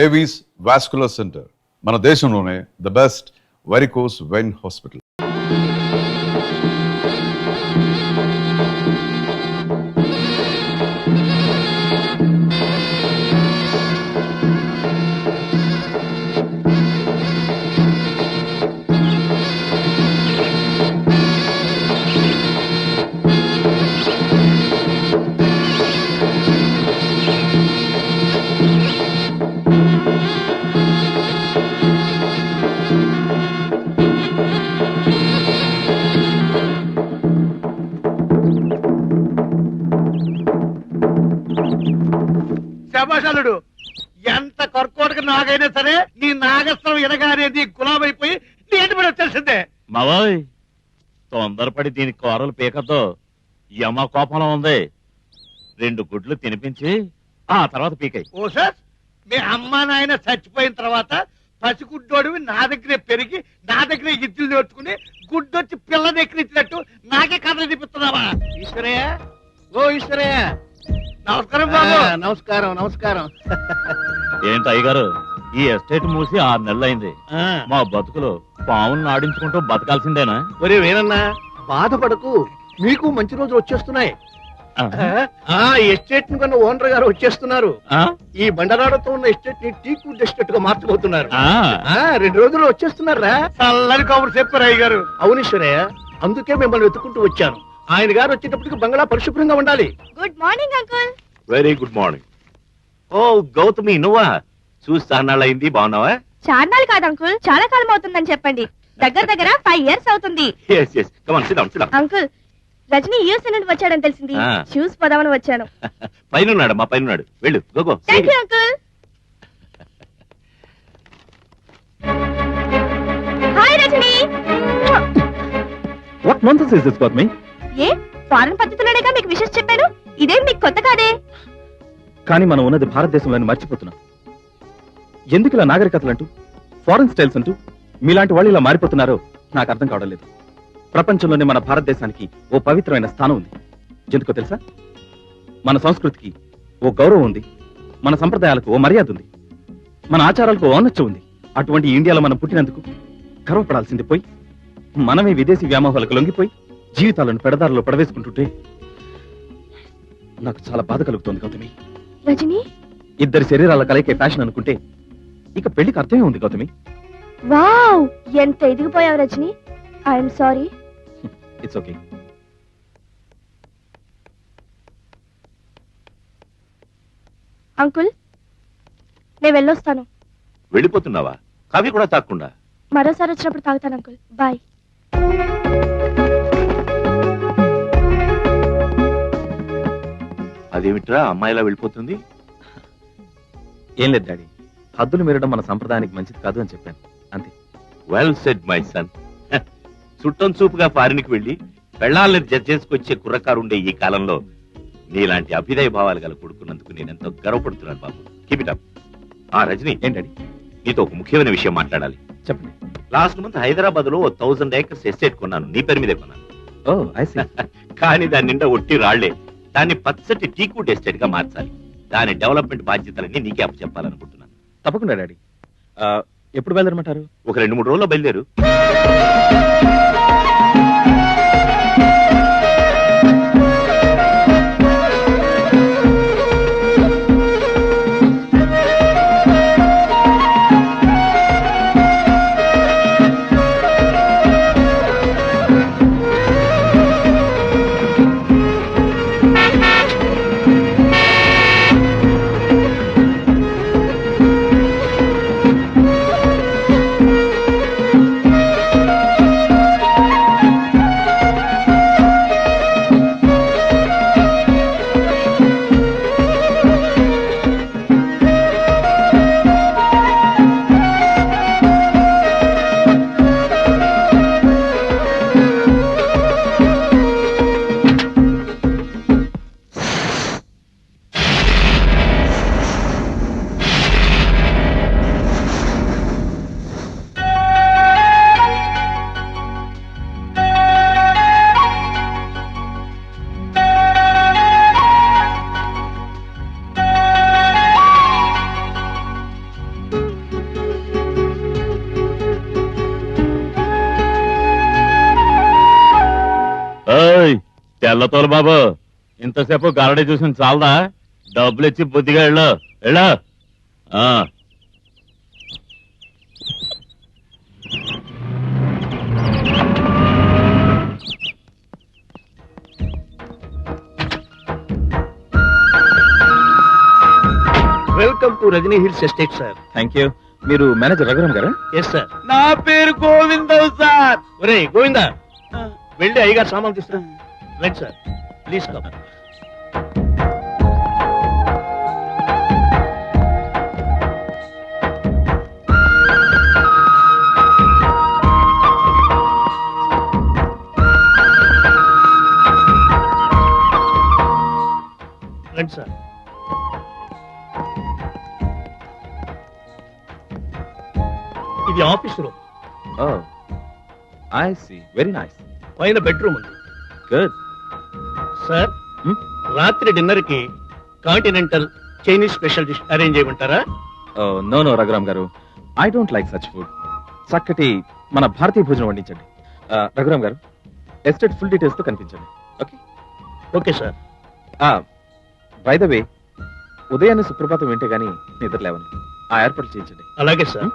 Avis vascular centre మన దేశంలోనే the best varicose vein hospital. శభాషాలుడు, ఎంత కర్కోటక నాగైనా సరే నీ నాగస్త్రం ఎనగానే నీ గులాబైపోయి నీ ఎంటి పడి వచ్చేసిందే. మావోయ్, తొందరపడి దీని కూరలు పీకతో యమ కోపంలో ఉంది. 2 గుడ్లు తినిపించి ఆ తర్వాత పీకాయి. ఓ సార్, మీ అమ్మా నాయన చచ్చిపోయిన తర్వాత పసిగుడ్డోడివి నా దగ్గరే పెరిగి నా దగ్గరే ఇద్దులు నేర్చుకుని గుడ్డొచ్చి పిల్లని ఎక్కిరించినట్టు నాకే కథలు తిప్పుతున్నావా? ఈశ్వరయ్య, ఓ ఈశ్వరయ్య, నమస్కారం బాబు. నమస్కారం నమస్కారం. ఏంటి అయ్యగారు, ఈ ఎస్టేట్ మూసి 6 నెలలైంది. మా బతుకులు పావులను ఆడించుకుంటూ బతకాల్సిందేనా? ఒరే వేనన్నా, బాధపడకు, మీకు మంచి రోజులు వచ్చేస్తున్నాయి. ఎస్టేట్ ను కన్నా ఓనర్ గారు వచ్చేస్తున్నారు. ఈ బండరాడతో ఉన్న ఎస్టేట్ ని టీకూడ్ ఎస్టేట్ గా మార్చబోతున్నారు. 2 రోజుల్లో వచ్చేస్తున్నారా? చల్లని కబురు చెప్పారు అయ్య గారు. అవునీశ్వరయ్య, అందుకే మిమ్మల్ని వెతుకుంటూ వచ్చాను. ఆయన గారు వచ్చేటప్పటికి బంగ్లా పరిశుభ్రంగా ఉండాలి. Good morning uncle. Very good morning. Oh Gautami, నువ్వా? చూసి చాన్నాళ్ళయింది, బాగున్నావా? చార్నాలు కాదు అంకుల్, చాలా కాలం అవుతుందని చెప్పండి. దగ్గర 5 ఇయర్స్ అవుతుంది. అంకుల్, రజనీ యూఎస్ నుండి వచ్చాడని తెలిసింది. షూస్ పోదామని వచ్చాను. పైన మా పైన వెళ్ళు. Go go. Thank you uncle. Hi Rajani. What nonsense is this Gautami? ఏ ఫారెన్ పద్ధతిలోనేగా మీకు విషయం చెప్పాను. ఇదేం మీకు కొత్త కాదే. కానీ మనం ఉన్నది భారతదేశంలోని మర్చిపోతున్నాం. ఎందుకు ఇలా నాగరికతలంటూ ఫారెన్ స్టైల్స్ అంటూ మీలాంటి వాళ్ళు ఇలా మారిపోతున్నారో నాకు అర్థం కావడం లేదు. ప్రపంచంలోనే మన భారతదేశానికి ఓ పవిత్రమైన స్థానం ఉంది. ఎందుకో తెలుసా? మన సంస్కృతికి ఓ గౌరవం ఉంది, మన సంప్రదాయాలకు ఓ మర్యాద ఉంది, మన ఆచారాలకు ఓ ఔన్నత్యం ఉంది. అటువంటి ఇండియాలో మనం పుట్టినందుకు గర్వపడాల్సింది పోయి మనమే విదేశీ వ్యామోహాలకు లొంగిపోయి జీవితాలను పెడదారులో పడవేసుకుంటుంటే నాకు చాలా బాధ కలుగుతోంది గౌతమి. రజనీ, 2 శరీరాల కలయికే ఫ్యాషన్ అనుకుంటే ఇక పెళ్లికి అర్థమే ఉంది గౌతమి. వావ్, ఎంత ఎదిగిపోయావు Rajani. I'm sorry. It's okay. Uncle, నేను వెళ్ళొస్తాను. వెళ్ళిపోతున్నావా? కాఫీ కూడా తాకుండా? మరోసారి వచ్చినప్పుడు తాగుతాను అంకుల్. బాయ్. అదేమిట్రా అమ్మాయిలా వెళ్ళిపోతుంది? ఏం లేదు డాడీ, హద్దులు మీరడం మన సంప్రదాయానికి మంచిది కాదు అని చెప్పాను, అంతే. Well said my son. చుట్టం చూపుగా ఫారిన్కి వెళ్ళి పెళ్ళాలని చేసుకొచ్చే కుర్రకారుండే ఈ కాలంలో నీలాంటి అభ్యుదయ భావాలు గల కొడుకున్నందుకు నేనెంతో గర్వపడుతున్నాను బాబు. Keep it up. రజనీ, ఏంటండి? నీతో ఒక ముఖ్యమైన విషయం మాట్లాడాలి. చెప్పండి. లాస్ట్ మంత్ హైదరాబాద్ లో 1000 acres ఎస్టేట్ కొన్నాను. నీ పేరు మీదే కొన్నాను. ఓ ఐ సీ. కానీ దాని నిండా ఒట్టి రాళ్లే. దాన్ని పచ్చటి టీకూడ్ ఎస్టేట్ గా మార్చాలి. దాని డెవలప్మెంట్ బాధ్యతలన్నీ నీకే అప్పచెప్పాలనుకుంటున్నాను. తప్పకుండా డాడీ. ఎప్పుడు బయలుదేరమంటారు? ఒక 2-3 రోజుల్లో బయలుదేరు. తెల్లతోలు బాబు, ఇంతసేపు గారడీ చూసిన చాలదా? డబ్బులు ఇచ్చి బుద్ధిగా వెళ్ళు. ఆ welcome to Rajani hills estate sir. Thank you. మీరు మేనేజర్ రఘురామ్ గారా? Yes sir. నా పేరు గోవిందవ్ సార్. ఒరే గోవిందా, వెళ్ళి అయ్యగారు సామాన్ తీసుకురా. Right sir, please come. రండి సార్. ఇది office room. Oh I see, very nice. పైన బెడ్రూమ్ ఉంది. గుడ్. సార్, రాత్రి డిన్నర్ కి continental Chinese special dish arrange చేయమంటారా? No no Raghuram garu, I don't like such food. చక్కటి మన భారతీయ భోజనం వండించండి. రఘురామ్ గారు, ఎస్టేట్ ఫుల్ డీటెయిల్స్ తో కనిపించండి. Okay? Okay sir. By the way, ఉదయాన్నే సుప్రభాతం వింటే గానీ నిద్ర లేవను. ఆ ఏర్పాట్లు చేయించండి. అలాగే సార్.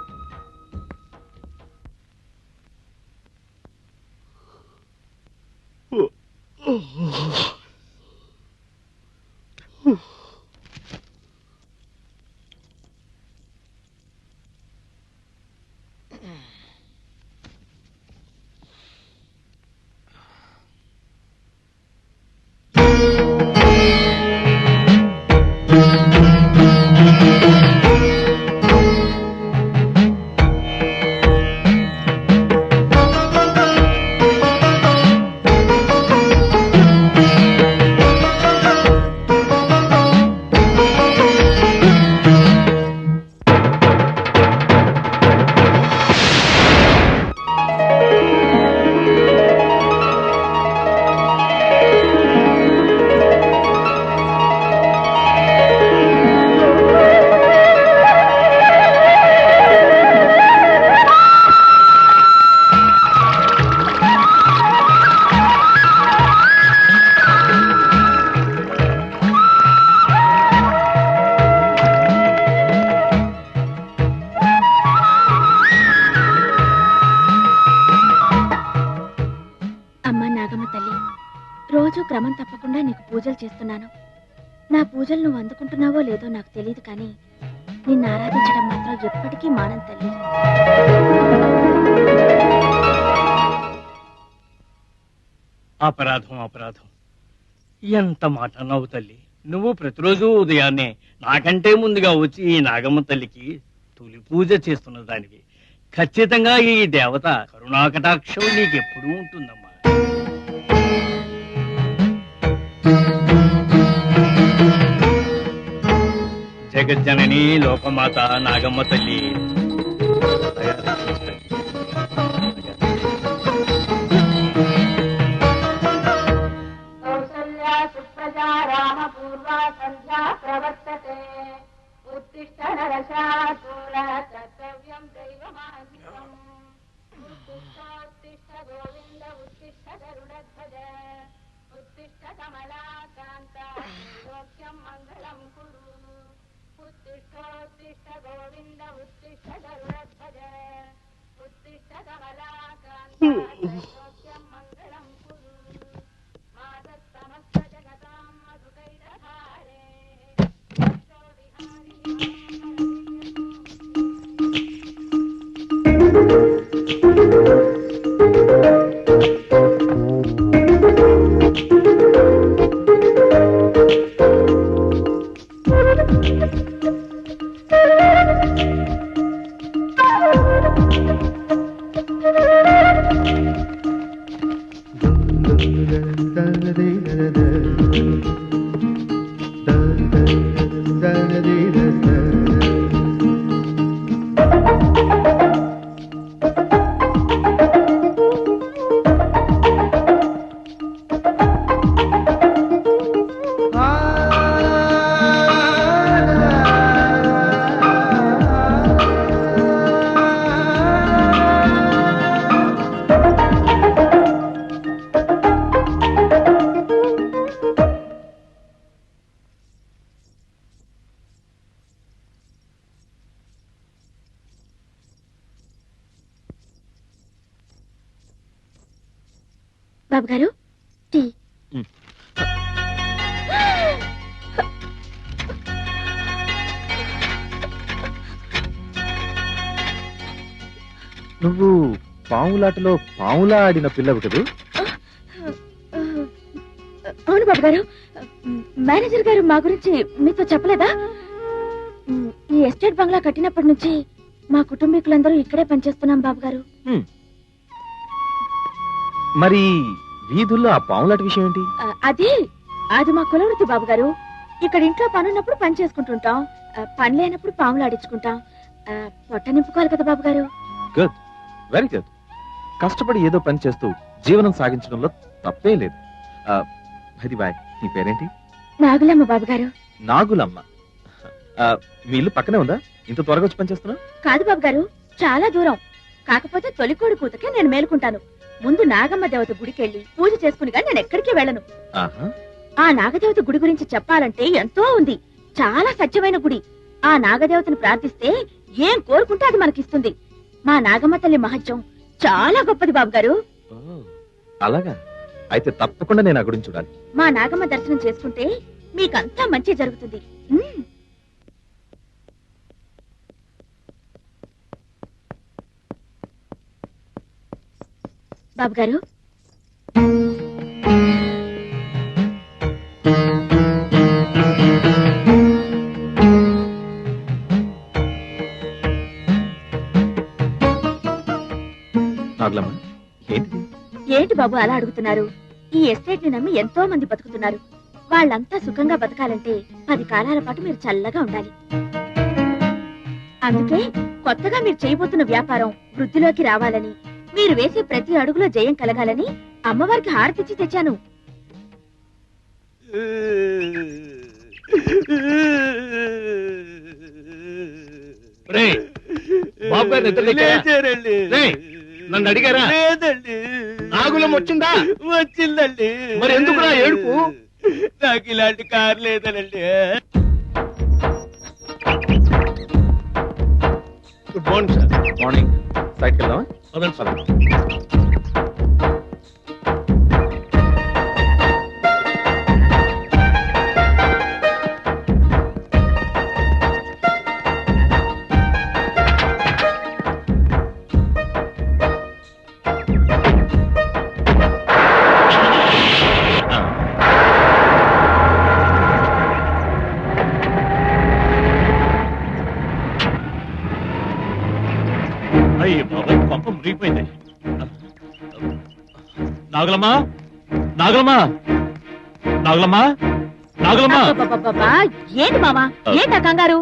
రోజు క్రమం తప్పకుండా నీకు పూజలు చేస్తున్నాను. నా పూజలు నువ్వు అందుకుంటున్నావో లేదో నాకు తెలియదు, కానీ నిన్ను ఆరాధించడం మాత్రం ఎప్పటికీ మానం తల్లి. అపరాధం అపరాధం, ఎంత మాట అన్నావు తల్లి. నువ్వు ప్రతిరోజు ఉదయాన్నే నాకంటే ముందుగా వచ్చి ఈ నాగమ్మ తల్లికి తొలి పూజ చేస్తున్న దానివి. ఖచ్చితంగా ఈ దేవత కరుణాకటాక్షం నీకెప్పుడూ ఉంటుందమ్మా. జగజ్జనని లోకమాత నాగమ్మ తల్లి బాబు గారు టీ. నువ్వు పావులాటలో పావులా ఆడిన పిల్లవు కదూ? అవును బాబు గారు. మేనేజర్ గారు మా గురించి మీతో చెప్పలేదా? ఈ ఎస్టేట్ బంగ్లా కట్టినప్పటి నుంచి మా కుటుంబీకులందరూ ఇక్కడే పనిచేస్తున్నాం బాబు గారు. మరి వీధుల్లో ఆ పావులాట విషయం ఏంటి? అది మా కులవృత్తి బాబు గారు. ఇక్కడ ఇంట్లో పనున్నప్పుడు పని చేసుకుంటుంటాం, పని లేనప్పుడు పాములు ఆడించుకుంటాం. పొట్ట నింపుకోవాలి కదా బాబు గారు. Good, very good. కష్టపడి ఏదో పని చేస్తూ జీవనం సాగించడంలో తప్పే లేదు. అది బాయ్, నీ పేరేంటి? నాగులమ్మ బాబు గారు. నాగులమ్మ. మీ ఇల్లు పక్కనే ఉందా? ఇంత త్వరగా వచ్చి పని చేస్తున్నా? కాదు బాబు గారు, చాలా దూరం. కాకపోతే తొలికోడి కూతకే నేను మేలుకుంటాను. ముందు నాగమ్మ దేవత గుడికెళ్ళి పూజ చేసుకుని గాని నేను ఎక్కడికి వెళ్ళను. ఆ నాగదేవత గుడి గురించి చెప్పాలంటే ఎంతో ఉంది. చాలా సత్యమైన గుడి. ఆ నాగదేవతను ప్రార్థిస్తే ఏం కోరుకుంటే అది మనకిస్తుంది. మా నాగమ్మ తల్లి మహత్యం చాలా గొప్పది బాబు గారు. అలాగా? అయితే తప్పకుండా నేను ఆ గుడిని చూడాలి. మా నాగమ్మ దర్శనం చేసుకుంటే మీకంతా మంచి జరుగుతుంది. బాబు గారు, నాగులమ్మ, ఏంటిది? ఏంటి బాబు అలా అడుగుతున్నారు? ఈ ఎస్టేట్ ని నమ్మి ఎంతో మంది బతుకుతున్నారు. వాళ్ళంతా సుఖంగా బతకాలంటే 10 కాలాల పాటు మీరు చల్లగా ఉండాలి. అందుకే కొత్తగా మీరు చేయబోతున్న వ్యాపారం వృద్ధిలోకి రావాలని, మీరు వేసే ప్రతి అడుగులో జయం కలగాలని అమ్మవారికి హారతిచ్చి తెచ్చాను. బాబు గారు నన్ను అడిగారా? లేదండి. నాగులం వచ్చిందా? వచ్చిందండి. మరి ఎందుకురా ఏడుపు? నాకు ఇలాంటి కారు లేదనండి. Good morning sir. మార్నింగ్. సైడ్కి వెళ్దామా? పదండి సార్. అయ్యో బాబాయ్, పంప మురిగిపోయింది. నాగులమ్మా, నాగులమ్మా, నాగులమ్మా, నాగులమ్మా. అబ్బబ్బబ్బబ్బా, ఏంటి మామా, ఏంటా కంగారు?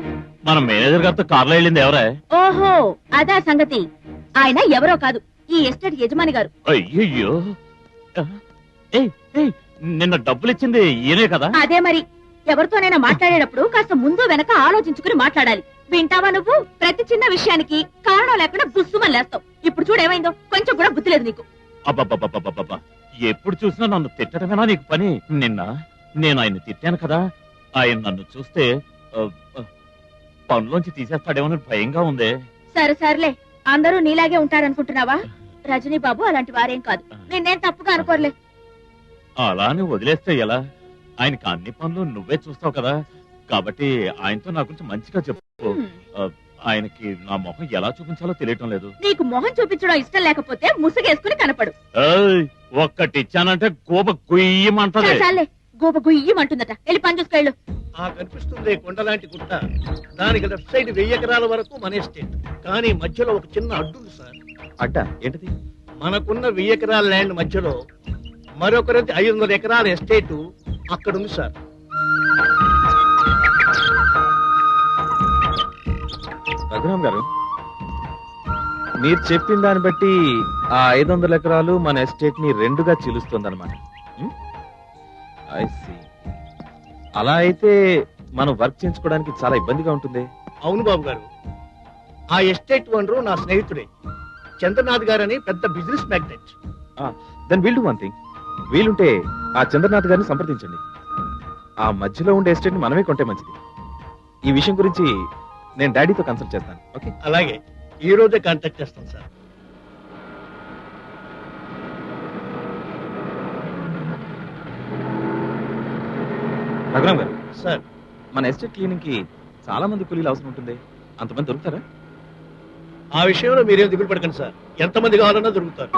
మన మేనేజర్ గారితో కార్లో వెళ్ళింది ఎవరే? ఓహో, అదా సంగతి. ఆయన ఎవరో కాదు, ఈ ఎస్టేట్ యజమాని గారు. అయ్యయ్యో, నిన్న డబ్బులు ఇచ్చింది ఈయనే కదా? అదే మరి. ఎవరితోనైనా మాట్లాడేటప్పుడు కాస్త ముందు వెనక ఆలోచించుకుని మాట్లాడాలి. వింటావా నువ్వు? ప్రతి చిన్న విషయానికి కారణం లేకుండా బుస్సుమని లేస్తావు. ఇప్పుడు చూడేమైందో, కొంచెం కూడా బుద్ధి లేదు నీకు. అబ్బబ్బబ్బబ్బబ్బబ్బా, ఎప్పుడు చూసినా నన్ను తిట్టడమేనా నీకు పని? నిన్న నేను ఆయన్ని తిట్టాను కదా, ఆయన నన్ను చూస్తే పనులోంచి తీసేస్తాడేమో భయంగా ఉంది. సరే సర్లే, అందరూ నీలాగే ఉంటారనుకుంటున్నావా? రజనీ బాబు అలాంటి వారేం కాదు. నిన్నేం తప్పుగా అనుకోర్లే. అలా అని వదిలేస్తే ఎలా? ఆయనకి అన్ని పనులు నువ్వే చూస్తావు కదా, కాబట్టి ఆయనతో నా గురించి మంచిగా చెప్పు. ఆయనకి నా మొహం ఎలా చూపించాలో తెలియటం లేదు. నీకు మొహం చూపించడం ఇష్టం లేకపోతే ముసుగేసుకుని కనపడు. ఒక్కటిచ్చానంటే గోప గుయ్యమంటది. చాలే, గోప గుయ్యమంటుందట. వెళ్ళి పని చూసుకెళ్ళు. ఆ కనిపిస్తుంది కొండలాంటి గుట్ట. దానికి లెఫ్ట్ సైడ్ 1000 ఎకరాల వరకు మన ఎస్టేట్. కానీ మధ్యలో ఒక చిన్న అడ్డుంది సార్. అడ్డ ఏంటిది? మనకున్న 1000 ఎకరాల ల్యాండ్ మధ్యలో మరొకరిది 500 ఎకరాల ఎస్టేట్ అక్కడుంది సార్. రఘురామ్ గారు, మీరు చెప్పిన దాన్ని బట్టి ఆ 500 ఎకరాలు మన ఎస్టేట్ ని 2గా చీలుస్తుందన్నమాట. I see. అలా అయితే మనం వర్క్ చేయించుకోవడానికి చాలా ఇబ్బందిగా ఉంటుంది. అవును బాబు గారు, ఆ ఎస్టేట్ ఓనరు నా స్నేహితుడే, చంద్రనాథ్ గారని పెద్ద business magnate. Then will do one thing. వీలుంటే ఆ చంద్రనాథ్ గారిని సంప్రదించండి. ఆ మధ్యలో ఉండే ఎస్టేట్ ని మనమే కొంటే మంచిది. ఈ విషయం గురించి నేను డాడీతో కన్సల్ట్ చేస్తాను. ఓకే? అలాగే, ఈ రోజే కాంటాక్ట్ చేస్తాను సార్. రఘురామ్ గారు, సార్ మన ఎస్టేట్ క్లీనింగ్ కి చాలా మంది కూలీలు అవసరం ఉంటుంది. అంతమంది దొరుకుతారా? ఆ విషయంలో మీరేం దిగులు పడకండి సార్, ఎంతమంది కావాలన్నా దొరుకుతారు.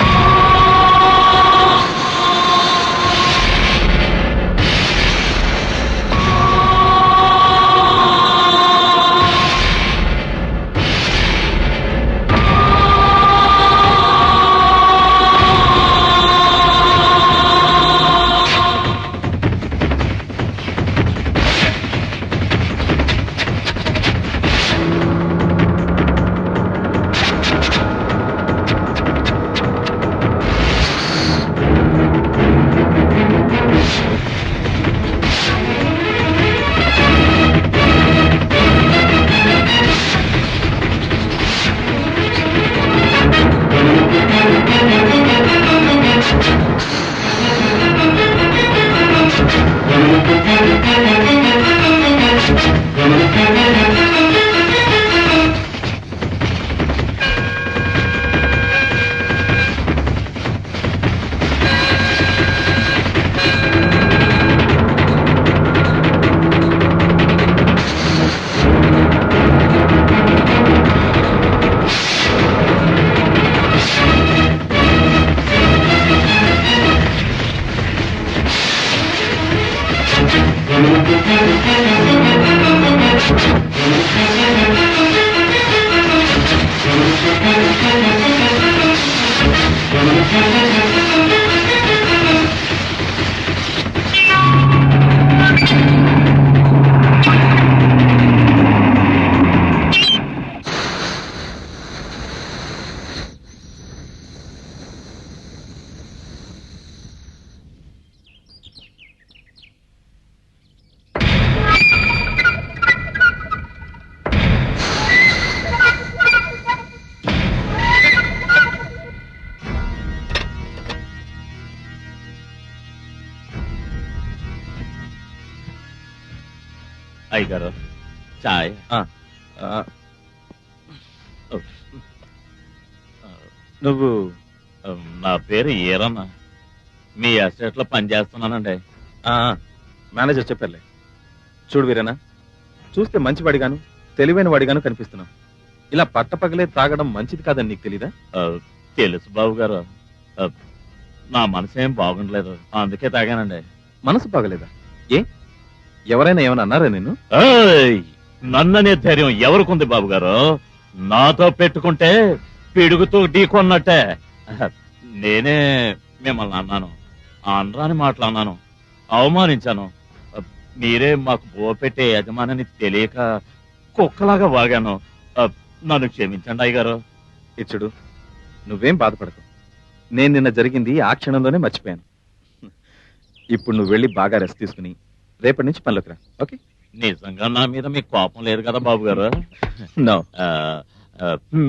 అయ్యగారు చాయ్. నువ్వు నా పేరు ఈరన్న, మీ ఎస్టేట్ లో పనిచేస్తున్నానండి. మేనేజర్ చెప్పారులే. చూడు వీరేనా, చూస్తే మంచివాడిగాను తెలివైన వాడిగాను కనిపిస్తున్నావు. ఇలా పట్టపగలే తాగడం మంచిది కాదని నీకు తెలీదా? తెలుసు బాబు గారు, నా మనసు ఏం బాగుండలేదు, అందుకే తాగానండి. మనసు బాగలేదా? ఏ ఎవరైనా ఏమైనా అన్నారా నిన్ను? నన్ననే ధైర్యం ఎవరికుంది బాబు గారు? నాతో పెట్టుకుంటే పిడుగుతూ ఢీకొన్నట్టే. నేనే మిమ్మల్ని అన్నాను, అనరాని మాటలు అన్నాను, అవమానించాను. మీరే మాకు బోపెట్టే యజమానని తెలియక కుక్కలాగా వాగాను. నన్ను క్షమించండి అయ్యగారు. ఇచ్చుడు, నువ్వేం బాధపడకు. నేను నిన్న జరిగింది ఆ క్షణంలోనే మర్చిపోయాను. ఇప్పుడు నువ్వు వెళ్ళి బాగా రెస్ట్ తీసుకుని రేపటి నుంచి పనిలోకి రా. ఓకే? నిజంగా నా మీద మీకు కోపం లేదు కదా బాబు గారు? నో.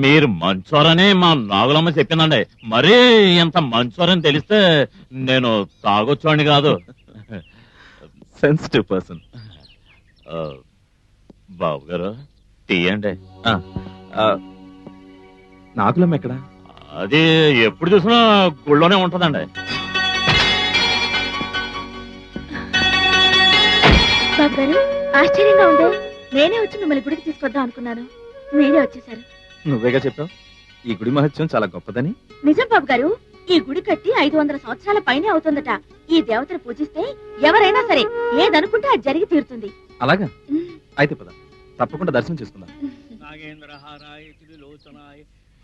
మీరు మంచోరని మా నాగులమ్మ చెప్పిందండి. మరీ ఇంత మంచోరని తెలిస్తే నేను తాగొచ్చోండి కాదు. Sensitive person. బాబు గారు తీయండి. నాగులమ్మ ఎక్కడా? అది ఎప్పుడు చూసినా గుళ్ళోనే ఉంటదండి. బాబు గారు, ఆశ్చర్యంగా ఉందే. నేనే వచ్చి మిమ్మల్ని గుడికి తీసుకొద్దాం అనుకున్నాను, మీరే వచ్చేసారు. నువ్వేగా చెప్పావు ఈ గుడి మహత్యం చాలా గొప్పదని. నిజం బాబు గారు, ఈ గుడి కట్టి 500 సంవత్సరాల పైనే అవుతుందట. ఈ దేవతను పూజిస్తే ఎవరైనా సరే ఏదనుకుంటే అది జరిగి తీరుతుంది. అలాగా? అయితే పద, తప్పకుండా దర్శనం చేసుకుందాం. నాగేంద్రహారాయ త్రిలోచనాయ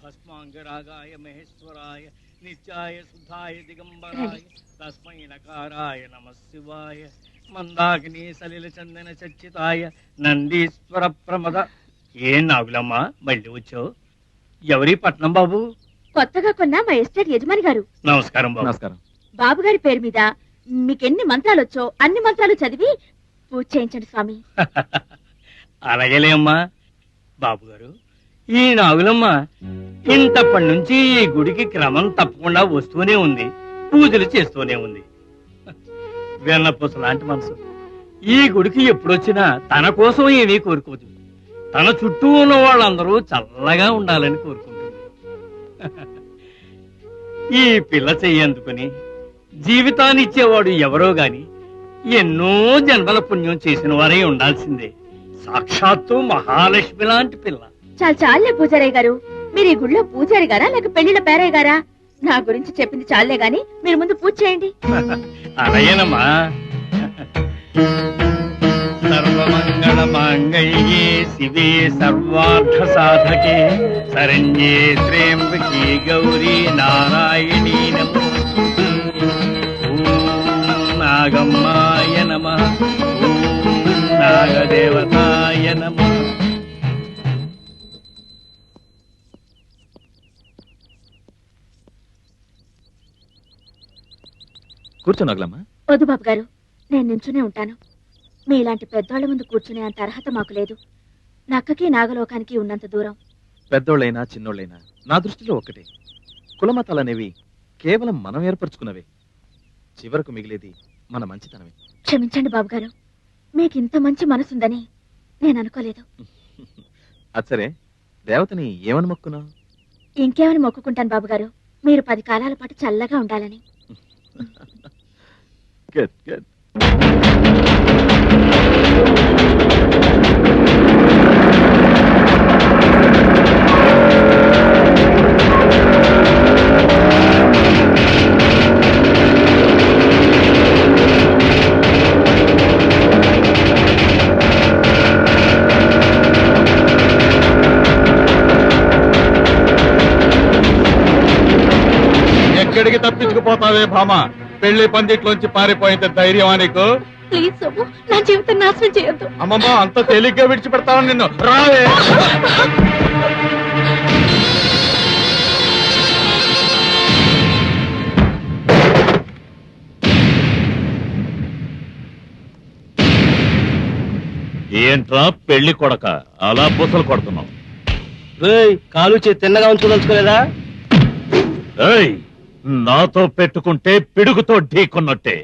భస్మాంగరాగాయ మహేశ్వరాయ నిత్యాయ శుద్ధాయ దిగంబరాయ తస్మై నకారాయ నమః శివాయ మందాకిని సలిల చందన చర్చితాయ నందీశ్వర ప్రమద. ఏం నాగులమ్మ మళ్ళీ వచ్చావు? ఎవరి పట్నం బాబు? కొత్తగా కొన్న మా ఎస్టేట్ యజమాని గారు. నమస్కారం బాబు. నమస్కారం. బాబు గారి పేరు మీద మీకెన్ని మంత్రాలు వచ్చో అన్ని మంత్రాలు చదివి పూజ చేయించండి స్వామి. అలాగేలే అమ్మా. బాబు గారు, ఈ నాగులమ్మ ఇంతప్పటి నుంచి ఈ గుడికి క్రమం తప్పకుండా వస్తూనే ఉంది, పూజలు చేస్తూనే ఉంది. వెన్నపూస లాంటి మనసు. ఈ గుడికి ఎప్పుడొచ్చినా తన కోసం ఏమీ కోరుకోదు, తన చుట్టూ ఉన్న వాళ్ళందరూ చల్లగా ఉండాలని కోరుకుంటుంది. ఈ పిల్ల చెయ్యందుకుని జీవితాన్ని ఇచ్చేవాడు ఎవరో గాని ఎన్నో జన్మల పుణ్యం చేసిన వారై ఉండాల్సిందే. సాక్షాత్తు మహాలక్ష్మి లాంటి పిల్ల. చాలే పూజారయ్య గారు, మీరు ఈ గుళ్ళో పూజారి గారా లేక పెళ్లిళ్ళ పేరయ్య గారా? నా గురించి చెప్పింది చాలే గాని మీరు ముందు పూజ చేయండి. అలాగేనమ్మా. సర్వమంగళ మాంగళ్యే శివే సర్వార్థ సాధకే శరణ్యే త్ర్యంబకే గౌరీ నారాయణీ నమోస్తుతే. ఓం నాగమ్మాయ నమః. ఓం నాగదేవతాయ నమః. కూర్చో నాగలమ్మ. వద్దు బాబు గారు, నేను నించునే ఉంటాను. మీలాంటి పెద్దోళ్ల ముందు కూర్చునే అంత అర్హత మాకు లేదు. నక్కకి నాగలోకానికి ఉన్నంత దూరం. పెద్దోళ్ళైనా చిన్నోళ్ళైనా నా దృష్టిలో ఒక్కటే. కులమతాలనేవి కేవలం మనం ఏర్పరచుకున్నవే. చివరకు మిగిలేది మన మంచితనమే. క్షమించండి బాబు గారు, మీకు ఇంత మంచి మనసుందని నేను అనుకోలేదు. అది సరే, దేవతని ఏమని మొక్కున్నావు? ఇంకేమని మొక్కుకుంటాను బాబు గారు, మీరు 10 కాలాల పాటు చల్లగా ఉండాలని. Good good. ఎక్కడికి తప్పించుకుపోతావే భామ? పెళ్లి పందిట్లోంచి పారిపోయేంత ధైర్యమా నీకు? ప్లీజ్ సోము, నా జీవితం నాశనం చేయొద్దు. అమ్మమ్మ, అంత తేలిగ్గా విడిచిపెడతావు నిన్ను? రావే. ఏంట్రా పెళ్లి కొడక అలా బుసలు కొడుతున్నావు? కాలు తిన్నగా ఉంచుకోదలుచుకోలేదా? నాతో పెట్టుకుంటే పిడుగుతో ఢీకొన్నట్టే.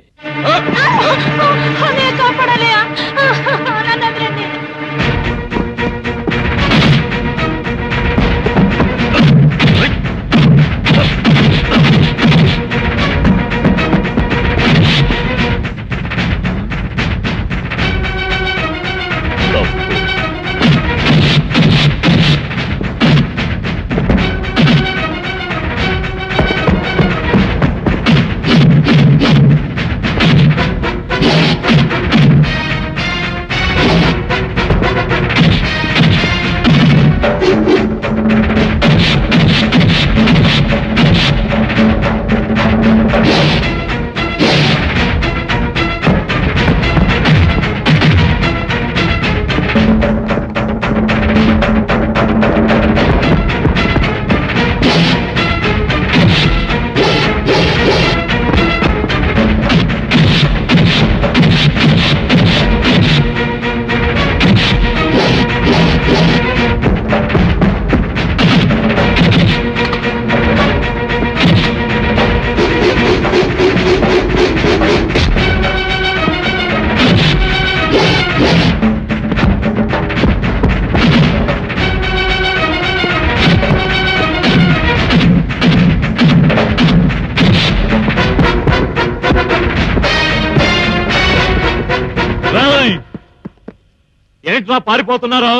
ఏంట్రా పారిపోతున్నారు?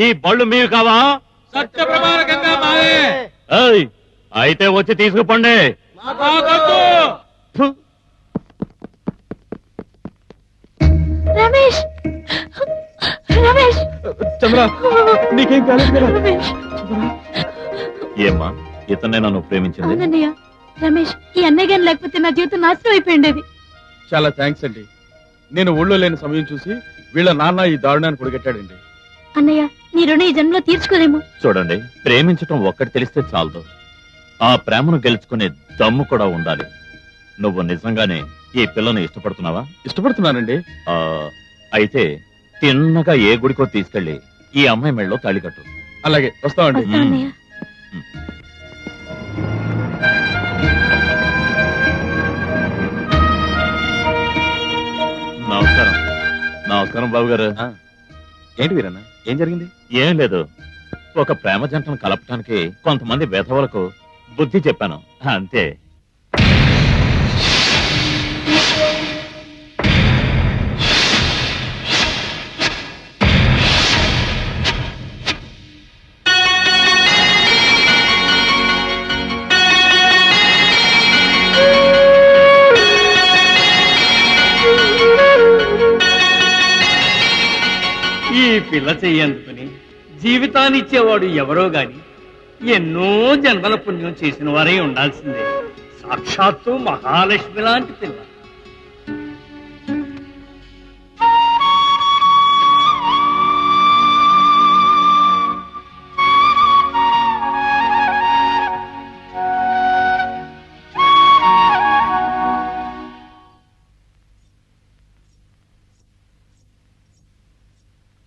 ఈ బళ్ళు మీరు కావా? అయితే వచ్చి తీసుకుపోండి. రమేష్, రమేష్, చంద్ర, నీకేం కాలేదు కదా? ఏమ్మా, ఇతనే నన్ను ప్రేమించింది? అవునన్నయ్య. రమేష్, ఈ అన్నయ్య గాని లేకపోతే నా జీవితం నాశనం అయిపోయిండేది. చాలా థ్యాంక్స్ అండి. నేను ఊళ్ళో లేని సమయం చూసి వీళ్ళ నాన్న ఈ దారుణాన్ని కొడిగట్టాడండి. అన్నయ్య, నీ రుణం ఈ జన్మలో తీర్చుకోలేము. చూడండి, ప్రేమించటం ఒక్కటి తెలిస్తే చాలదు, ఆ ప్రేమను గెలుచుకునే దమ్ము కూడా ఉండాలి. నువ్వు నిజంగానే ఈ పిల్లను ఇష్టపడుతున్నావా? ఇష్టపడుతున్నానండి. అయితే తిన్నగా ఏ గుడికో తీసుకెళ్లి ఈ అమ్మాయి మెళ్ళలో తాళి కట్టు. అలాగే, వస్తామండి. వస్తామన్నయ్య. నమస్కారం. నమస్కారం బాబు గారు. ఏంటి వీరన్న, ఏం జరిగింది? ఏం లేదు, ఒక ప్రేమ జంటను కలపటానికి కొంతమంది వెధవలకు బుద్ధి చెప్పాను, అంతే. పిల్ల చెయ్యందుకుని జీవితాన్ని ఇచ్చేవాడు ఎవరో గాని ఎన్నో జన్మల పుణ్యం చేసిన వారే ఉండాల్సిందే. సాక్షాత్తు మహాలక్ష్మి లాంటి పిల్ల.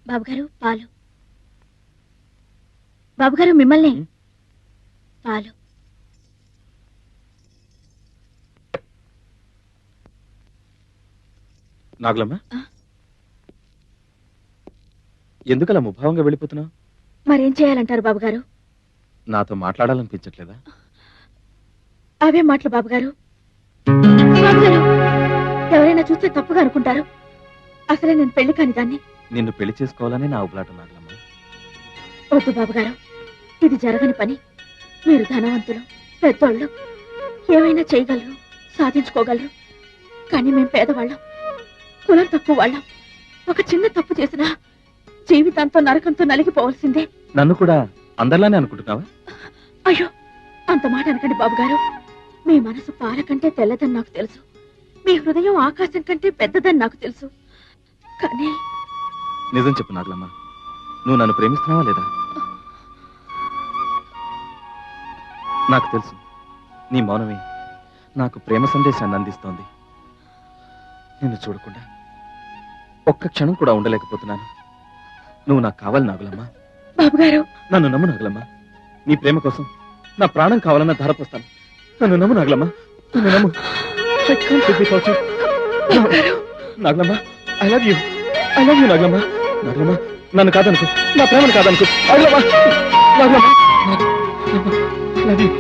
బాబుగారు పాలు. బాబుగారు మిమ్మల్ని. పాలు. నాగులమ్మ, ఎందుకలా ముభావంగా వెళ్ళిపోతున్నావు? మరేం చేయాలంటారు బాబుగారు? నాతో మాట్లాడాలనిపించట్లేదా? అవే మాటలు బాబుగారు. బాబుగారు, ఎవరైనా చూస్తే తప్పుగా అనుకుంటారు. అసలే నేను పెళ్లి కాని దాన్ని. నిన్ను పెళ్లి చేసుకోవాలని నా ఉబలాట నాగులమ్మ. వద్దు బాబుగారు, ఇది జరగని పని. మీరు ధనవంతులు, పెద్దోళ్ళు, ఏమైనా చేయగలరు, సాధించుకోగలరు. కానీ మేం పేదవాళ్ళం, కులం తక్కువ వాళ్ళం. ఒక చిన్న తప్పు చేసినా జీవితాంతో నరకంతో నలిగిపోవాల్సిందే. నన్ను కూడా అందరిలానే అనుకుంటున్నావా? అయ్యో, అంత మాట అనకండి బాబుగారు. మీ మనసు పాల కంటే తెల్లదని నాకు తెలుసు. మీ హృదయం ఆకాశం కంటే పెద్దదని నాకు తెలుసు. కానీ నిజం చెప్పు నాగులమ్మ, నువ్వు నన్ను ప్రేమిస్తున్నావా లేదా? నాకు తెలుసు, నీ మౌనమే నాకు ప్రేమ సందేశాన్ని అందిస్తోంది. నిన్ను చూడకుండా ఒక్క క్షణం కూడా ఉండలేకపోతున్నాను. నువ్వు నాకు కావాలి నాగులమ్మ. బాబుగారు, నన్ను నమ్ము నాగులమ్మ. నీ ప్రేమ కోసం నా ప్రాణం కావాలన్న ధరపోస్తాను. నన్ను నమ్ము నాగులమ్మ, నన్ను నమ్ము. I can't live without you. Nagulamma, I love you. I love you Nagulamma. Nagulamma, నన్ను కాదనుకో, నా ప్రేమను కాదనుకో. Nagulamma, Nagulamma, I love you.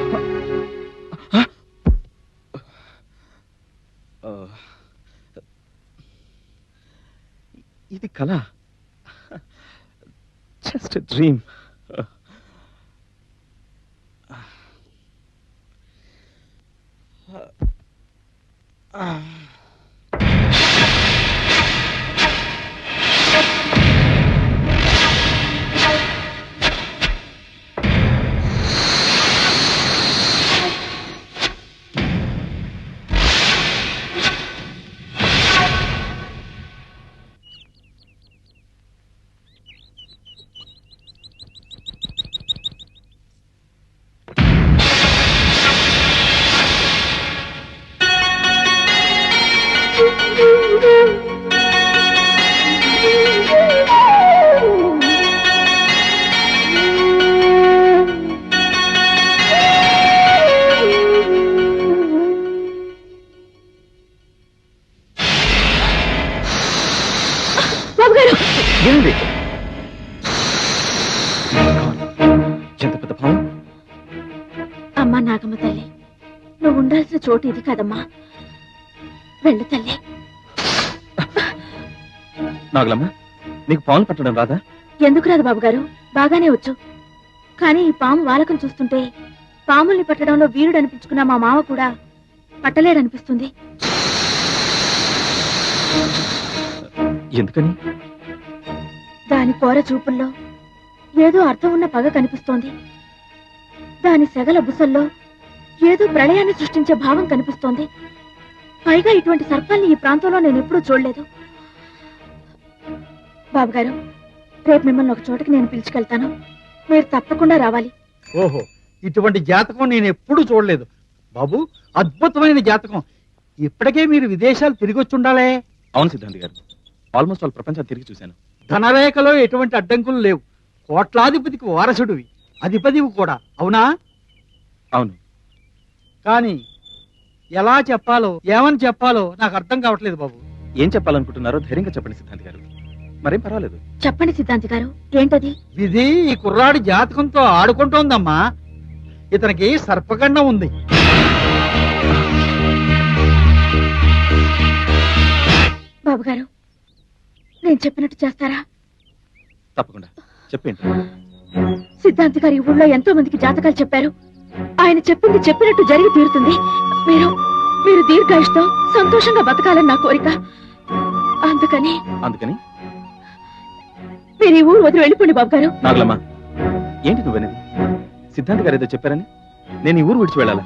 ఇది కళ, జస్ట్ డ్రీమ్. ఏంది ఎంత పెద్ద భావం? అమ్మా నాగమ్మ తల్లి, నువ్వు ఉండాల్సిన చోటు ఇది కదమ్మా. వెళ్ళు తల్లి. నాగులమ్మ, నీకు పాములు పట్టడం రాదా? ఎందుకు రాదు బాబుగారు, బాగానే వచ్చు. కానీ ఈ పాము వాలకం చూస్తుంటే పాముల్ని పట్టడంలో వీరుడు అనిపించుకున్న మా మావ కూడా పట్టలేడనిపిస్తుంది. ఎందుకని? దాని కోర చూపుల్లో ఏదో అర్థం ఉన్న పగ కనిపిస్తోంది. దాని సెగల బుసల్లో ఏదో ప్రళయాన్ని సృష్టించే భావం కనిపిస్తోంది. పైగా ఇటువంటి సర్పాల్ని ఈ ప్రాంతంలో నేను ఎప్పుడూ చూడలేదు. బాబుగారు, రేపు మిమ్మల్ని ఒక చోటకి నేను పిలుచుకెళ్తాను. మీరు తప్పకుండా రావాలి. ఓహో, ఇటువంటి జాతకం నేను ఎప్పుడూ చూడలేదు బాబు. అద్భుతమైన జాతకం. ఇప్పటికే మీరు విదేశాలు తిరిగి వచ్చి ఉండాలే. అవును సిద్ధాంతి గారు, ఆల్మోస్ట్ వాళ్ళ ప్రపంచాన్ని తిరిగి చూశాను. ధనరేఖలో ఎటువంటి అడ్డంకులు లేవు. కోట్లాధిపతికి వారసుడివి, అధిపతివి కూడా, అవునా? అవును. కానీ ఎలా చెప్పాలో ఏమని చెప్పాలో నాకు అర్థం కావట్లేదు బాబు. ఏం చెప్పాలనుకుంటున్నారో ధైర్యంగా చెప్పండి సిద్ధాంతి గారు, మరేం పర్వాలేదు. చెప్పండి సిద్ధాంతి గారు, ఏంటది? విధి ఈ కుర్రాడి జాతకంతో ఆడుకుంటోందమ్మా. ఇతనికి సర్పగండం ఉంది. బాబుగారు, నేను చెప్పినట్టు చేస్తారా? తప్పకుండా చెప్పండి. సిద్ధాంతి గారు ఈ ఊళ్ళో ఎంతో మందికి జాతకాలు చెప్పారు. ఆయన చెప్పింది చెప్పినట్టు జరిగి తీరుతుంది. మీరు మీరు దీర్ఘాయుష్తో సంతోషంగా బతకాలని నా కోరిక. అందుకని అందుకని మీరు ఈ ఊరు వదిలి వెళ్ళిపోండి బాబు గారు. నాగులమ్మ, ఏంటి నువ్వనేది? సిద్ధాంత్ గారు ఏదో చెప్పారని నేను ఈ ఊరు విడిచి వెళ్ళాలా?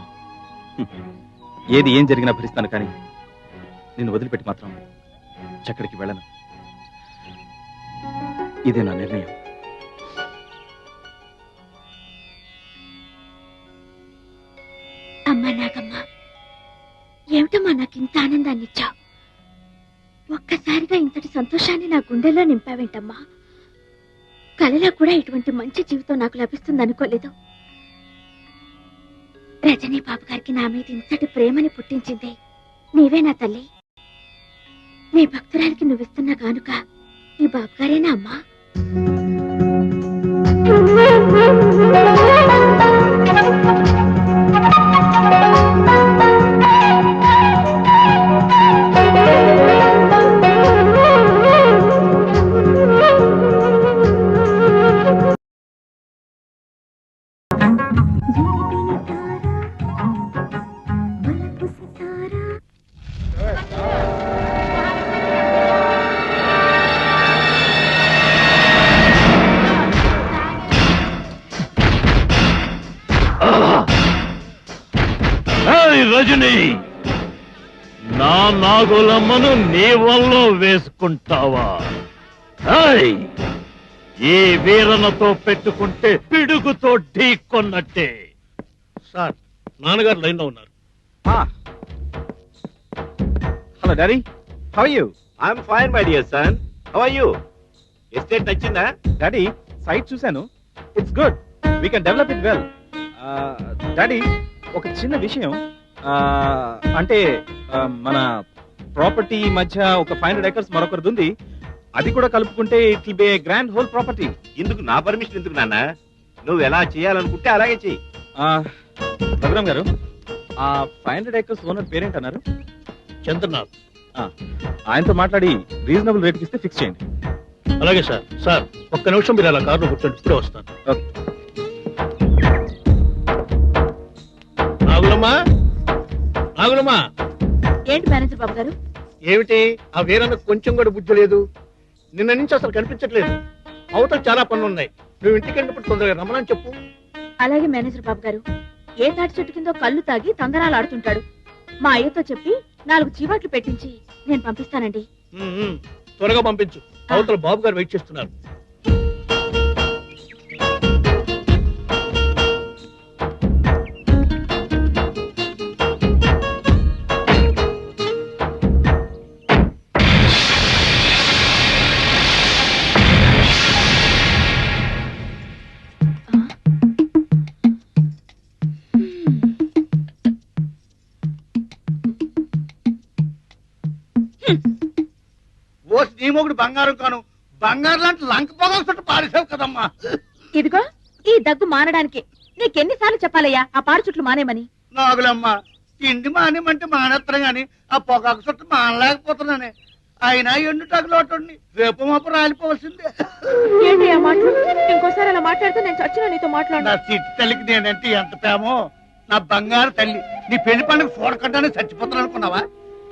ఏది ఏం జరిగినా భరిస్తాను, కానీ నిన్ను వదిలిపెట్టి మాత్రం ఎక్కడికి వెళ్ళను. ఇదే నా నిర్ణయం. అమ్మా నాగమ్మ, ఏమిటమ్మా నాకు ఇంత ఆనందాన్ని ఇచ్చావు? ఒక్కసారిగా ఇంతటి సంతోషాన్ని నా గుండెల్లో నింపావేంటమ్మా? కలలో కూడా ఇటువంటి మంచి జీవితం నాకు లభిస్తుంది అనుకోలేదు. రజనీ బాబు గారికి నా మీద ఇంతటి ప్రేమని పుట్టించింది నీవే నా తల్లి. నీ భక్తురాలికి నువ్విస్తున్న కానుక ఈ బాబు గారేనా అమ్మా? రజని, నా నాగులమ్మను నీ వల్ల వేసుకుంటావా? ఈ వీరనతో పెట్టుకుంటే పిడుగుతో ఢీకొన్నట్టే. సార్, నాన్నగారు లైన్ లో ఉన్నారు. Hello daddy, how are you? I'm fine my dear son. How are you? Estate నచ్చిందా? డాడీ, సైట్ చూశాను. It's good. We can develop it well. Daddy, ఒక చిన్న విషయం. అంటే మన ప్రాపర్టీ మధ్య ఒక 500 acres మరొకరిది ఉంది. అది కూడా కలుపుకుంటే it will be A grand whole property. ఇందుకు నా పర్మిషన్ ఎందుకు నాన్న? నువ్వు ఎలా చేయాలనుకుంటే అలాగే చెయ్యి. రఘురామ్ గారు, ఆ 500 acres ఓనర్ పేరేంట్ అన్నారు? చంద్రనాథ్. ఆయనతో మాట్లాడి రీజనబుల్ రేట్కి ఇస్తే ఫిక్స్ చేయండి. అలాగే సార్. సార్, ఒక్క నిమిషం మీరు అలా కారులో కూర్చోండి, ఇప్పుడే వస్తాను. ఓకే. నాగులమ్మా, నాగులమ్మా. ఏంటి మేనేజర్ బాబు గారు? ఏమిటి ఆ వీరన్నకు కొంచెం కూడా బుద్ధి లేదు? నిన్న నుంచి అసలు కనిపించట్లేదు. అవతల చాలా పనులు ఉన్నాయి. నువ్వు ఇంటికి వెళ్ళినప్పుడు తొందరగా రమ్మని చెప్పు. అలాగే మేనేజర్ బాబు గారు. ఏ తాటి చెట్టు కిందో కళ్ళు తాగి తందనాలు ఆడుతుంటాడు. మా అయ్యతో చెప్పి 4 చీవాట్లు పెట్టించి నేను పంపిస్తానండి. త్వరగా పంపించు. అవతల బాబు గారు వెయిట్ చేస్తున్నారు. ఓసి నీ మొగుడు బంగారం కాను, బంగారం లాంటి లంక పొగలు చుట్టూ పారేసావు కదమ్మా. ఇదిగో ఈ దగ్గు మానడానికి నీకెన్నిసార్లు చెప్పాలయ్యా ఆ పాడు చుట్లు మానేమని? నాగులమ్మ, తిండి మానేమంటే మానేస్తాను గాని ఆ పొగాకు చుట్టూ మానలేకపోతున్నానే. అయినా ఎండుటాకు లోటండి, రేపు మాపు రాలిపోవలసిందే. ఏంటి ఆ మాటలు? ఇంకోసారి అలా మాట్లాడితే నేను చచ్చిన నీతో మాట్లాడు. నా సిట్టి తల్లికి నేనంటే ఎంత ప్రేమో. నా బంగారు తల్లి, నీ పెళ్లి పండుగ చూడకుండానే చచ్చిపోతాను అనుకున్నావా?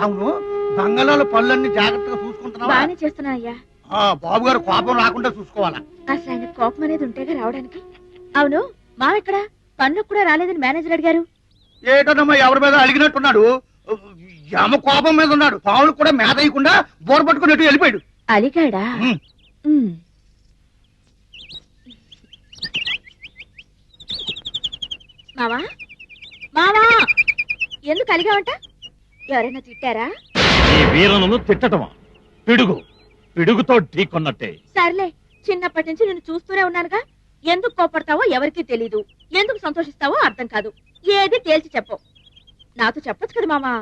అవును, బంగాళాల పళ్ళన్నీ జాగ్రత్తగా చూసుకుంటున్నావా? బాగానే చేస్తున్నానయ్యా. బాబు గారు కోపం రాకుండా చూసుకోవాలా? అసలు ఆయన కోపం అనేది ఉంటేగా రావడానికి. అవును, మావెక్కడ? పనులకు కూడా రాలేదని మేనేజర్ అడిగారు. ఏటోనమ్మా, ఎవరి మీద అలిగినట్టున్నాడు. యమ కోపం మీద ఉన్నాడు. పావులు కూడా మేత అయ్యకుండా బోర్ పట్టుకున్నట్టు వెళ్ళిపోయాడు. అలిగాడా? మావా, మావా, ఎందుకు అలిగావంట? ఎవరైనా తిట్టారా? ఈ వీరను తిట్టటమా? పిడుగుతో ఢీకొన్నట్టే. సర్లే, చిన్నప్పటి నుంచి నేను చూస్తూనే ఉన్నానుగా. ఎందుకు కోపడతావో ఎవరికీ తెలీదు, ఎందుకు సంతోషిస్తావో అర్థం కాదు. ఏది తేల్చి చెప్పు. నాతో చెప్పొచ్చు కదా మామా.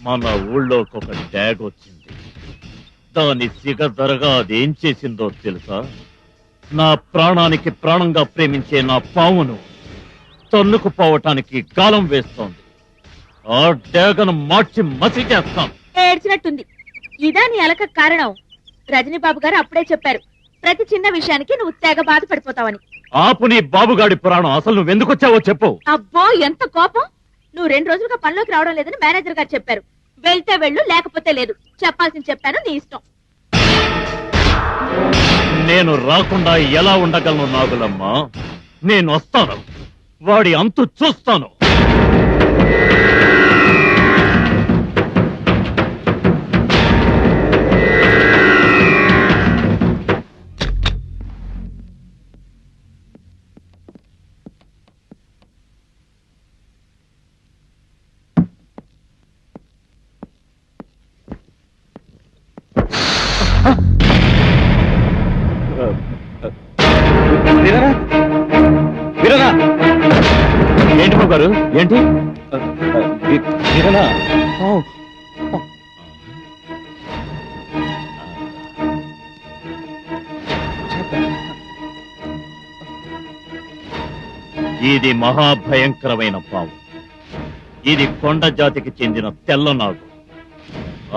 మన ఊళ్ళోకి ఒక డ్యాగ్ వచ్చింది. దాని సిగదరగా అదేం చేసిందో తెలుసా? నా ప్రాణానికి ప్రాణంగా ప్రేమించే నా పావును తన్నుకుపోవటానికి గాలం వేస్తోంది. ఆ డ్యాగను మార్చి మసి చేస్తాం. ఏడ్చినట్టుంది. ఇదా నీ అలక కారణం? రజనీ బాబు గారు అప్పుడే చెప్పారు, ప్రతి చిన్న విషయానికి నువ్వు తెగ బాధపడిపోతావని. ఆపు నీ బాబుగాడి పురాణం. అసలు నువ్వెందుకు వచ్చావో చెప్పు. అబ్బో, ఎంత కోపం! నువ్వు 2 రోజులుగా పనిలోకి రావడం లేదని మేనేజర్ గారు చెప్పారు. వెళ్తే వెళ్ళు, లేకపోతే లేదు. చెప్పాల్సింది చెప్పాను, నీ ఇష్టం. నేను రాకుండా ఎలా ఉండగలను నాగులమ్మా? నేను వస్తాను, వాడి అంతు చూస్తాను. వీరనా, ఏంటి బాబు గారు? ఏంటి వీరనా? ఇది మహాభయంకరమైన పాము. ఇది కొండ జాతికి చెందిన తెల్లనాగు.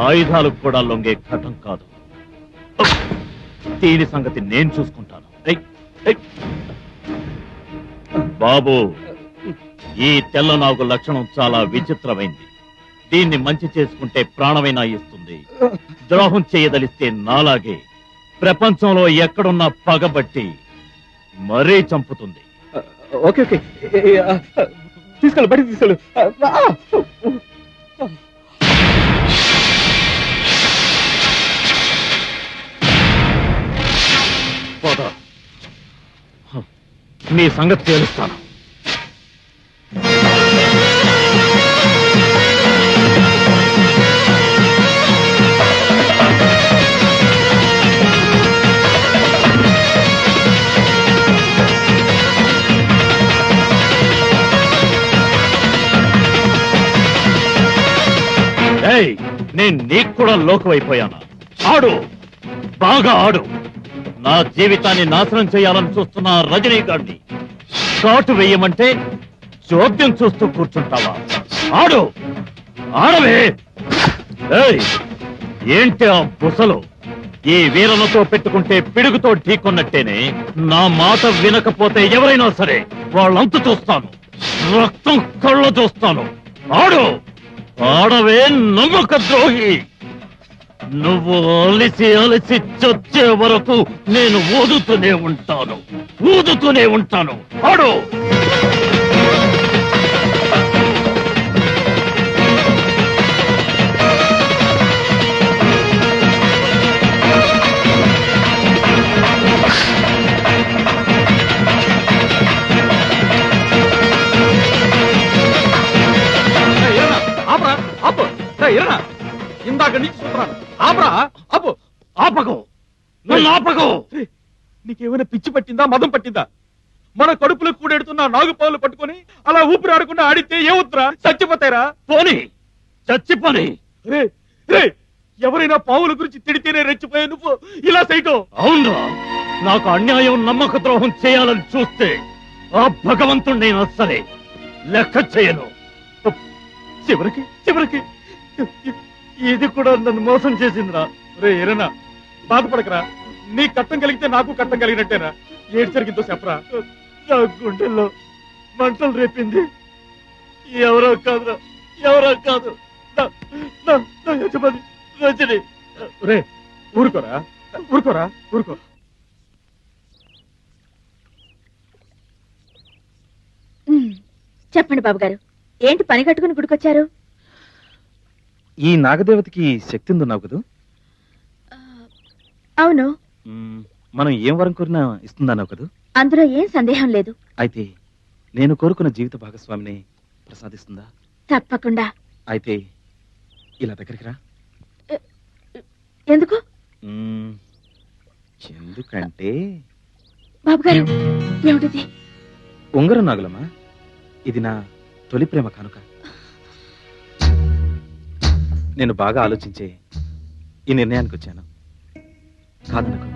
ఆయుధాలకు కూడా లొంగే ఘటం కాదు. దీని సంగతి నేను చూసుకుంటాను. బాబు, ఈ తెల్లనాగు లక్షణం చాలా విచిత్రమైంది. దీన్ని మంచి చేసుకుంటే ప్రాణమైనా ఇస్తుంది. ద్రోహం చేయదలిస్తే నాలాగే ప్రపంచంలో ఎక్కడున్నా పగబట్టి మరీ చంపుతుంది. ఓకే ఓకే, తీసుకెళ్ళు, బయటికి తీసుకెళ్ళు. పోదా, నీ సంగతి తేలుస్తాను. నేను నీకు కూడా లోకమైపోయానా? ఆడు, బాగా ఆడు. నా జీవితాన్ని నాశనం చేయాలని చూస్తున్న రజనీకాంత్ షాట్ వేయమంటే చోద్యం చూస్తూ కూర్చుంటావా? ఆడు, ఆడవే. ఏంటి ఆ బుసలు? ఈ వీరలతో పెట్టుకుంటే పిడుగుతో ఢీకొన్నట్టేనే. నా మాట వినకపోతే ఎవరైనా సరే వాళ్ళంతు చూస్తాను, రక్తం కళ్ళ చూస్తాను. ఆడు, ఆడవే నమ్మక ద్రోహి. నువ్వు అలిసి అలిసి చచ్చే వరకు నేను ఊదుతూనే ఉంటాను. ఆడు. ఇందాక నుంచి చూస్తున్నాను. ఆపరా, ఆపు. ఆపకు, నన్ను ఆపకు. నీకేమైనా పిచ్చి పట్టిందా, మదం పట్టిందా? మన కడుపులో కూడెడుతున్న నాగుపావులు పట్టుకొని అలా ఊపిరి ఆడకుండా ఆడితే ఏమవుతురా? చచ్చిపోతారా? పోనీ, చచ్చిపోని. ఎవరైనా పావుల గురించి తిడితేనే రెచ్చిపోయే నువ్వు ఇలా చేయటం? అవునరా, నాకు అన్యాయం, నమ్మక ద్రోహం చేయాలని చూస్తే ఆ భగవంతుడు నేను అస్సలే లెక్క చేయను. చివరికి ఇది కూడా నన్ను మోసం చేసిందిరా. రే ఎరనా, బాధపడకరా. నీ కట్టం కలిగితే నాకు కట్టం కలిగినట్టేనా? ఏడు జరిగిందో చెప్పరా. నా గుండెల్లో మంటలు రేపింది ఎవరో కాదు, నా యజమాని రజని. రే ఊరుకోరా. చెప్పండి బాబు గారు, ఏంటి పని కట్టుకుని గుడికొచ్చారు? ఈ నాగదేవతకి శక్తి ఉందన్నావు కదా? అవును, మనం ఏం వరం కోరినా ఇస్తుందన్నావు కదా? అందులో ఏం సందేహం లేదు. అయితే నేను కోరుకున్న జీవిత భాగస్వామిని ప్రసాదిస్తుందా? తప్పకుండా. అయితే ఇలా దగ్గరికి రా. ఎందుకు? ఎందుకంటే బాబు గారు, ఏమిటిది? ఉంగరం నాగులమ్మా, ఇది నా తొలి ప్రేమ కానుక. నేను బాగా ఆలోచించే ఈ నిర్ణయానికి వచ్చాను. కాదనుకో.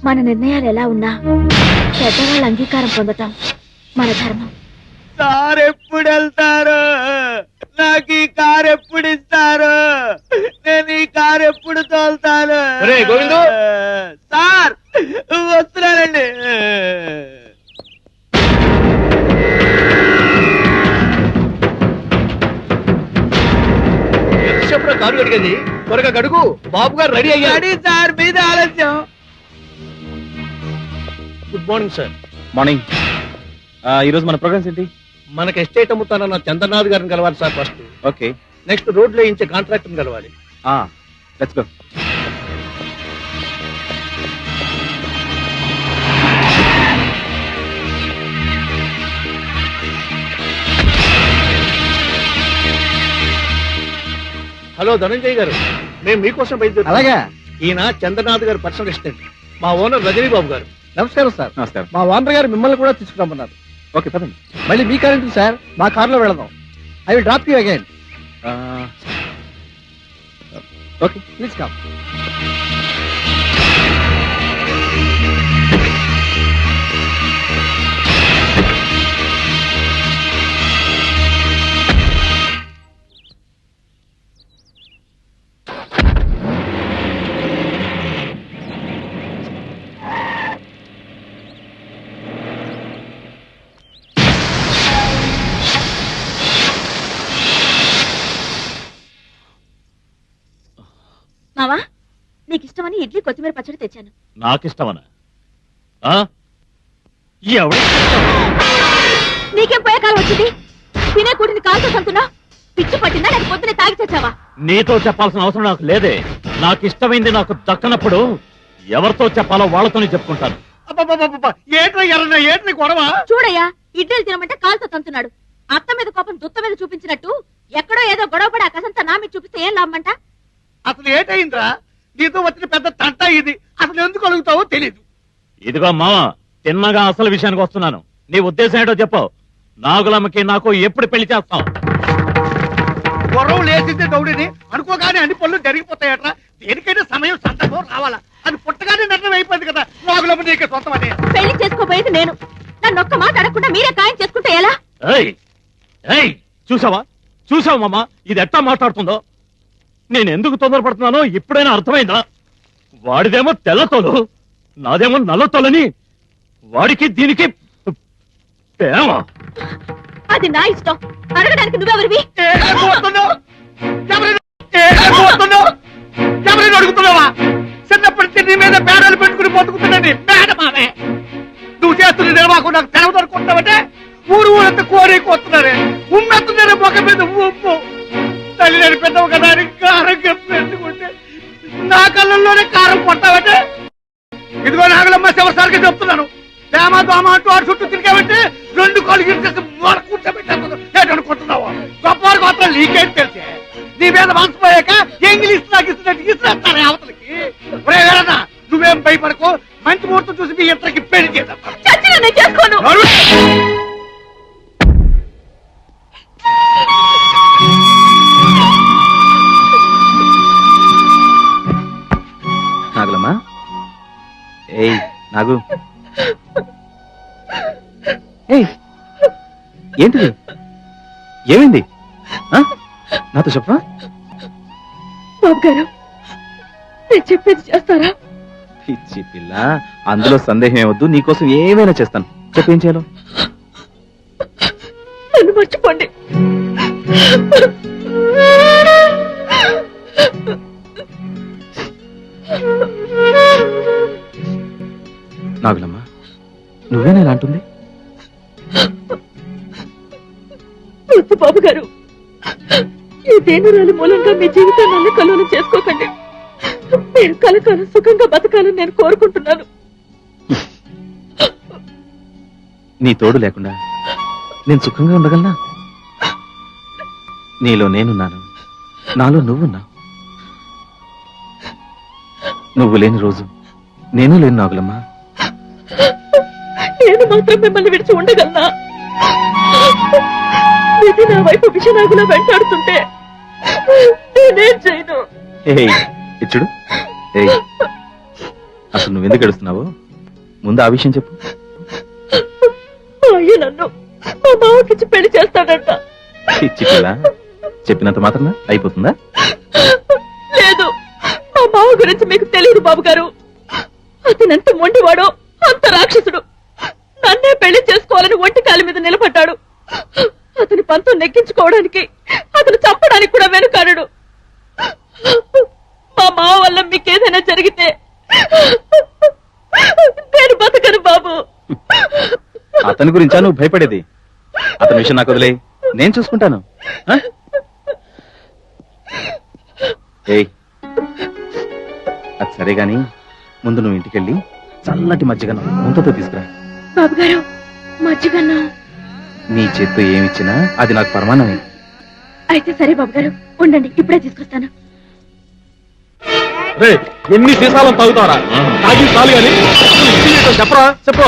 మన నిర్ణయాలు ఎలా ఉన్నా పెద్దవాళ్ళ అంగీకారం పొందటం మన ధర్మం. సార్ ఎప్పుడు వెళ్తారు? నాకు ఈ కారు ఎప్పుడు ఇస్తారు? నేను ఈ కారు ఎప్పుడు తోలుతాను? గోవిందు, సార్ వస్తున్నానండి. కారు కడిగేది త్వరగా గడుగు బాబు గారు రెడీ అయ్యాడు సార్ మీద ఆలస్యం. Good morning sir. మార్నింగ్. ఈ రోజు మన ప్రోగ్రామ్స్ ఏంటి? మనకి ఎస్టేట్ అమ్ముతానన్న చంద్రనాథ్ గారిని కలవాలి sir first. Okay, next road లో వేయించే కాంట్రాక్టర్ కలవాలి. Let's go. హలో ధనంజయ్ గారు, మేము మీకోసం బయలుదేరు. అలాగా. ఈయన చంద్రనాథ్ గారు పర్సనల్ అసిస్టెంట్, మా ఓనర్ రజనీ బాబు గారు. నమస్కారం సార్. నమస్కారం. మా ఓనర్ గారు మిమ్మల్ని కూడా తీసుకురమ్మన్నారు. ఓకే, పదండి. మళ్ళీ మీ కార్ ఏంటి సార్? మా కార్లో వెళదాం. I will drop you again. Okay, please come. మావా, నీకు ఇష్టమని ఇడ్లీ కొత్తిమీర పచ్చడి తెచ్చాను. నాకిష్టమనా? నీకేం పోయే కాలం వచ్చింది? తినే కూటిని కాల్తో సంతున్నా పిచ్చి పట్టిందా లేక పొద్దునే తాగి తెచ్చావా? నీతో చెప్పాల్సిన అవసరం నాకు లేదే. నాకు ఇష్టమైంది నాకు దక్కనప్పుడు ఎవరితో చెప్పాలో వాళ్ళతోనే చెప్పుకుంటాను. ఏంటి గొడవ? చూడయ్యా, ఇడ్లీలు తినమంటే కాల్తో తంతున్నాడు. అత్త మీద కోపం దుత్త మీద చూపించినట్టు ఎక్కడో ఏదో గొడవ పడి ఆ కసంతా నా మీద చూపిస్తే ఏం లాభమంట? అసలు ఏంటయిందిరా? నీతో వచ్చిన పెద్ద తంట ఇది. అసలు ఎందుకు అడుగుతావో తెలీదు. ఇదిగో మామ, తిన్నగా అసలు విషయానికి వస్తున్నాను. నీ ఉద్దేశం ఏంటో చెప్పు. నాగులమ్మకి నాకు ఎప్పుడు పెళ్లి చేస్తావు? గొడవ లేచిందే దౌడిని అనుకోగానే అన్ని పనులు జరిగిపోతాయట్రా. దేనికైనా సమయం సందర్భం రావాలా. అది పుట్టగానే నిర్ణయం అయిపోయింది కదా. నాగులమ్మ నీకే సొంతం అని. పెళ్లి చేసుకోబోయేది నేను. నన్ను ఒక్క మాట అడగకుండా మీరే ఖాయం చేసుకుంటే ఎలా? చూసావా మామ, ఇది ఎట్టా మాట్లాడుతుందో? నేను ఎందుకు తొందరపడుతున్నానో ఇప్పుడైనా అర్థమైందా? వాడిదేమో తెల్లతోలు, నాదేమో నల్లతోలని. వాడికి దీనికి ప్రేమ. అది నా ఇష్టం. అడగడానికి నువ్వెవరివి? ఎవరైనా అడుగుతున్నావా? చిన్నప్పటి నీ మీద పేడలు పెట్టుకుని బతుకుతున్నాండి మేడమామే. నువ్వు చేస్తున్న నిర్వాహకం నాకు తెలవదనుకుంటావంటే ఊరంతా కోరేకొస్తున్నారే. ఉమ్మెత్తున్నారే మొక్క మీద ఉప్పు. తల్లి నేను పెద్దవు కదా అని కారం పెట్టుకుంటే నా కళ్ళల్లోనే కారం కొట్టావంటే. ఇదిగో నాగలమ్మ శివసారిగా చెప్తున్నాను. ప్రేమ దోమ అంటూ ఆడు చుట్టూ తిరిగావంటే రెండు కాళ్ళు గిరిచేసి కూర్చోబెట్టనుకుంటున్నావు. గొప్పవారికి మాత్రం నీకేం తెలిసే? నీ మీద మనసిపోయాక ఇంగ్లీష్ నాకు ఇస్తున్నట్టు ఇస్తాను అవతలకి. నువ్వేం భయపడకు. మంచి ముహూర్తం చూసి మీ ఇద్దరికి పెళ్లి చేద్దాం. చేసుకోను. నాగులమ్మా, ఏయ్ నాగు, ఏయ్ ఏంటిది? ఏమైంది? నాతో చెప్పా. బాబు గారు, నేను చెప్పేది చేస్తారా? పిచ్చి పిల్ల, అందులో సందేహం ఏవద్దు. నీకోసం ఏమైనా చేస్తాను. చెప్పేం చేయాలో? నన్ను మర్చిపోండి. నాగులమ్మ, నువ్వేనా ఇలా అంటుంది? వద్దు బాబు గారు, ఈ దేనురాలి మూలంగా మీ జీవితాన్ని అల్లకల్లోలం చేసుకోకండి. నేను కలకాలం సుఖంగా బతకాలని నేను కోరుకుంటున్నాను. నీ తోడు లేకుండా నేను సుఖంగా ఉండగలనా? నీలో నేనున్నాను, నాలో నువ్వున్నావు. నువ్వు లేని రోజు నేను లేను నాగులమ్మా. నేను మాత్రం మిమ్మల్ని విడిచి ఉండగలనా? ఇది నా వైపు విషనాగులా వెంటాడుతుంటే నేనేం చేయను. ఇచ్చుడు, అసలు నువ్వెందుకు ఏడుస్తున్నావు? ముందు ఆ విషయం చెప్పు. అయ్యో, నన్ను మా మామకిచ్చి పెళ్లి చేస్తాడంట. ఇచ్చి పిల్ల, చెప్పినంత మాత్రమే అయిపోతుందా? లేదు, మా మామ గురించి మీకు తెలియదు బాబు గారు. అతనెంత మొండివాడో అంత రాక్షసుడు. నన్నే పెళ్లి చేసుకోవాలని ఒంటి కాలి మీద నిలబడ్డాడు. అతని పంతం నెగ్గించుకోవడానికి, అతను చంపడానికి కూడా వెనుకాడడు. మా మావ వల్ల మీకేదైనా జరిగితే నేను బతకను బాబు. అతని గురించా నువ్వు భయపడేది? అతని విషయం నాకు వదిలే, నేను చూసుకుంటాను. ఆ? ఏయ్, అది సరే గాని ముందు నువ్వు ఇంటికెళ్ళి చల్లటి మజ్జిగను ముంతతో తీసుకురా. బాబు గారు, మజ్జిగన్నా? నీ చేత్తో ఏమిచ్చినా అది నాకు పరమానమే. అయితే సరే బాబు గారు, ఉండండి, ఇప్పుడే తీసుకొస్తాను. ఎన్ని సీసాలను తాగుతారా? తాగి చాలు గాని చెప్పరా, చెప్పు.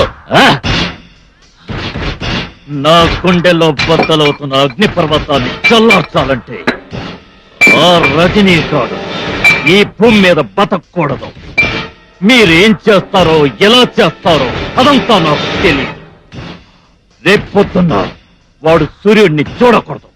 నా గుండెల్లో బద్దలవుతున్న అగ్ని పర్వతాన్ని చల్లార్చాలంటే ఆ రజనీకాడు ఈ భూమి మీద బతకూడదు. మీరేం చేస్తారో, ఎలా చేస్తారో అదంతా నాకు తెలియదు. రేపొద్దున్న వాడు సూర్యుడిని చూడకూడదు.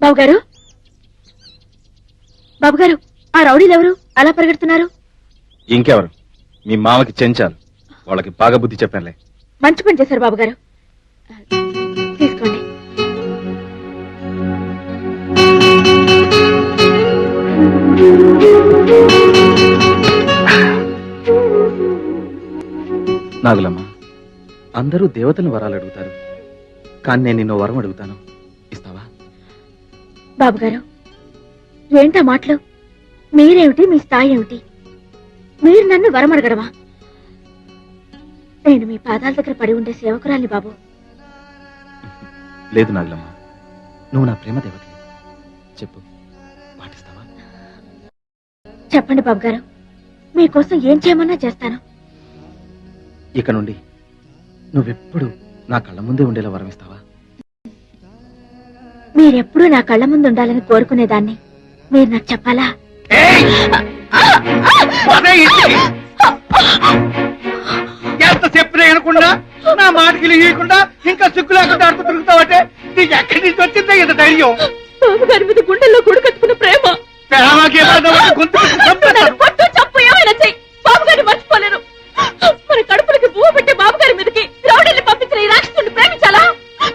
బాబుగారు, బాబుగారు, ఆ రౌడీలు ఎవరు అలా పరిగెడుతున్నారు? ఇంకెవరు? మీ మామకి చెంచాలు. వాళ్ళకి బాగా బుద్ధి చెప్పానులే. మంచి పని చేశారు బాబుగారు. తీసుకోండి. నాగులమ్మ, అందరూ దేవతలను వరాలు అడుగుతారు, కానీ నేను నిన్ను వరం అడుగుతాను. ఇస్తావా? బాబుగారు, ఏంటా మాటలు? మీరేమిటి, మీ స్థాయి ఏమిటి? మీరు నన్ను వరం అడగడమా? నేను మీ పాదాల దగ్గర పడి ఉండే సేవకురాల్ని బాబు. లేదు నాగులమ్మ, నువ్వు నా ప్రేమ దేవత. చెప్పు, పాటిస్తావా? చెప్పండి బాబుగారు, మీకోసం ఏం చేయమన్నా చేస్తాను. ఇక నుండి నువ్వెప్పుడు నా కళ్ళ ముందే ఉండేలా వరం ఇస్తావా? మీరెప్పుడూ నా కళ్ళ ముందు ఉండాలని కోరుకునేదాన్ని మీరు నాకు చెప్పాలా? ఎంత చెప్పినా వినకుండా, నా మాటకి ఇవ్వకుండా, ఇంకా సిగ్గు లేకుండా ఆడుతూ తిరుగుతావంటే నీకు ఎక్కడి నుంచి వచ్చిందా ఇంత ధైర్యం? బాబుగారి మీద గుండెల్లో కొడుకట్టుకున్న ప్రేమ. చెప్పు, ఏమైనా చెయ్యి, బాబుగారిని మర్చిపోలేను. మన కడుపులకి పువ్వు పెట్టే బాబుగారి మీదకి రౌడీల్ని పంపించిన ఈ రాక్షసుని ప్రేమించాలా?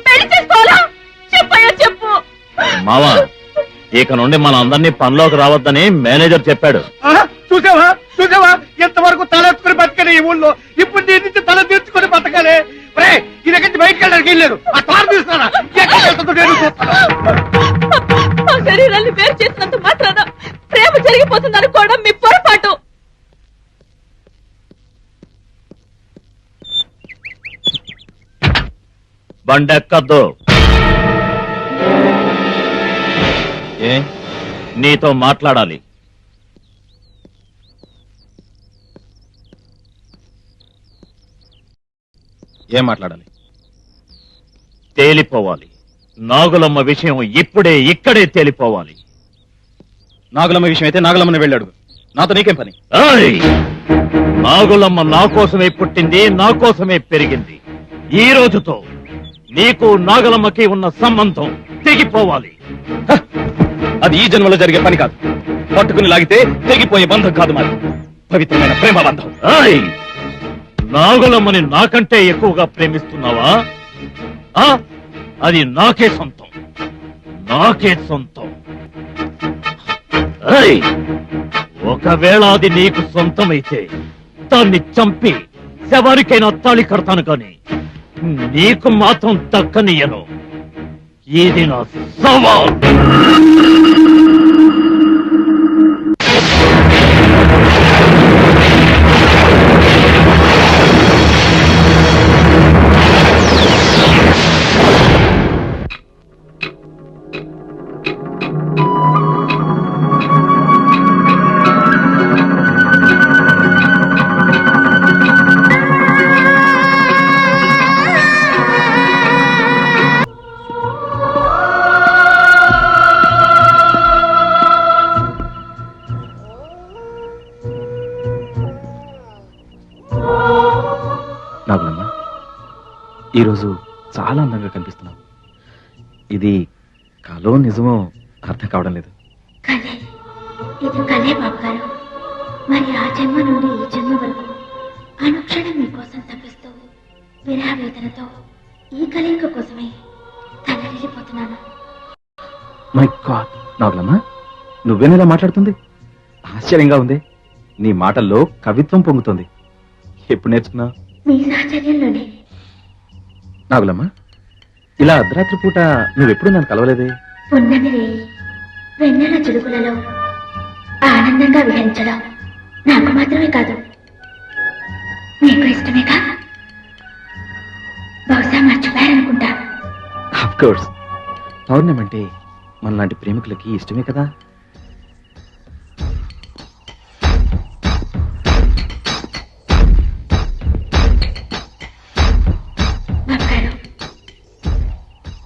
పెళ్లి చేసుకోవాలా? చెప్పయ్యా, చెప్పు. మావా, ఇక నుండి మన అందరినీ పనిలోకి రావద్దని మేనేజర్ చెప్పాడు. చూసావా చూసావా ఎంతవరకు తలెత్తుకుని బతకలే ఈ ఊళ్ళో, ఇప్పుడు నీ నుంచి తల తీర్చుకొని బతకాలి. ఇది ఎక్కడి బయటకు వెళ్ళడానికి వెళ్ళలేదు. ఆ తాడు తీస్తారా ఎక్కడికి వెళ్తుందో నేను చూస్తాను. ఆ శరీరాన్ని వేరు చేసినంత మాత్రాన ప్రేమ జరిగిపోతుంది అనుకోవడం మీ పొరపాటు. బండెక్కద్దు. ఏ నీతో మాట్లాడాలి. ఏం మాట్లాడాలి? తేలిపోవాలి. నాగులమ్మ విషయం ఇప్పుడే ఇక్కడే తేలిపోవాలి. నాగులమ్మ విషయం అయితే నాగులమ్మని వెళ్ళాడు. నాతో నీకేం పని? ఏయ్! నాగులమ్మ నా కోసమే పుట్టింది, నా కోసమే పెరిగింది. ఈ రోజుతో నీకు నాగులమ్మకి ఉన్న సంబంధం తెగిపోవాలి. హ! అది ఈ జన్మలో జరిగే పని కాదు. పట్టుకుని లాగితే తెగిపోయే బంధం కాదు మాది, పవిత్రమైన ప్రేమ బంధం. ఏయ్! నాగులమ్మని నాకంటే ఎక్కువగా ప్రేమిస్తున్నావా? ఆ? అది నాకే సొంతం, నాకే సొంతం. ఏయ్! ఒకవేళ అది నీకు సొంతమైతే దాన్ని చంపి ఎవరికైనా తాళి కడతాను కానీ నీకు మాత్రం దక్కనియను. ఇది నా సవాల్. నాగులమ్మ, ఈరోజు చాలా అందంగా కనిపిస్తున్నావు. ఇది కలో నిజమో అర్థం కావడం లేదు. కలే, ఇది కలే బాబు గారు. మరి ఆ జన్మ నుండి ఈ జన్మ వరకు అనుక్షణం మీకోసం తప్పిస్తూ విరహ వేదనతో ఈ కలయిక కోసమే తలరిల్లిపోతున్నాను. మై గాడ్, నాగులమ్మ నువ్వేనేలా మాట్లాడుతుంది? ఆశ్చర్యంగా ఉంది. నీ మాటల్లో కవిత్వం పొంగుతుంది. ఎప్పుడు నేర్చుకున్నావు? మీ సాహచర్యంలోనే. నాగులమ్మ, ఇలా అర్ధరాత్రి పూట నువ్వెప్పుడు నన్ను కలవలేదే? పున్నమి రేయి వెన్నెల చిలుకులలో ఆనందంగా విహరించడం నాకు మాత్రమే కాదు, మీకు ఇష్టమేగా? బహుశా మర్చిపోయారనుకుంటా. ఆఫ్ కోర్స్, పౌర్ణమి అంటే మనలాంటి ప్రేమికులకి ఇష్టమే కదా. బాబు గారు,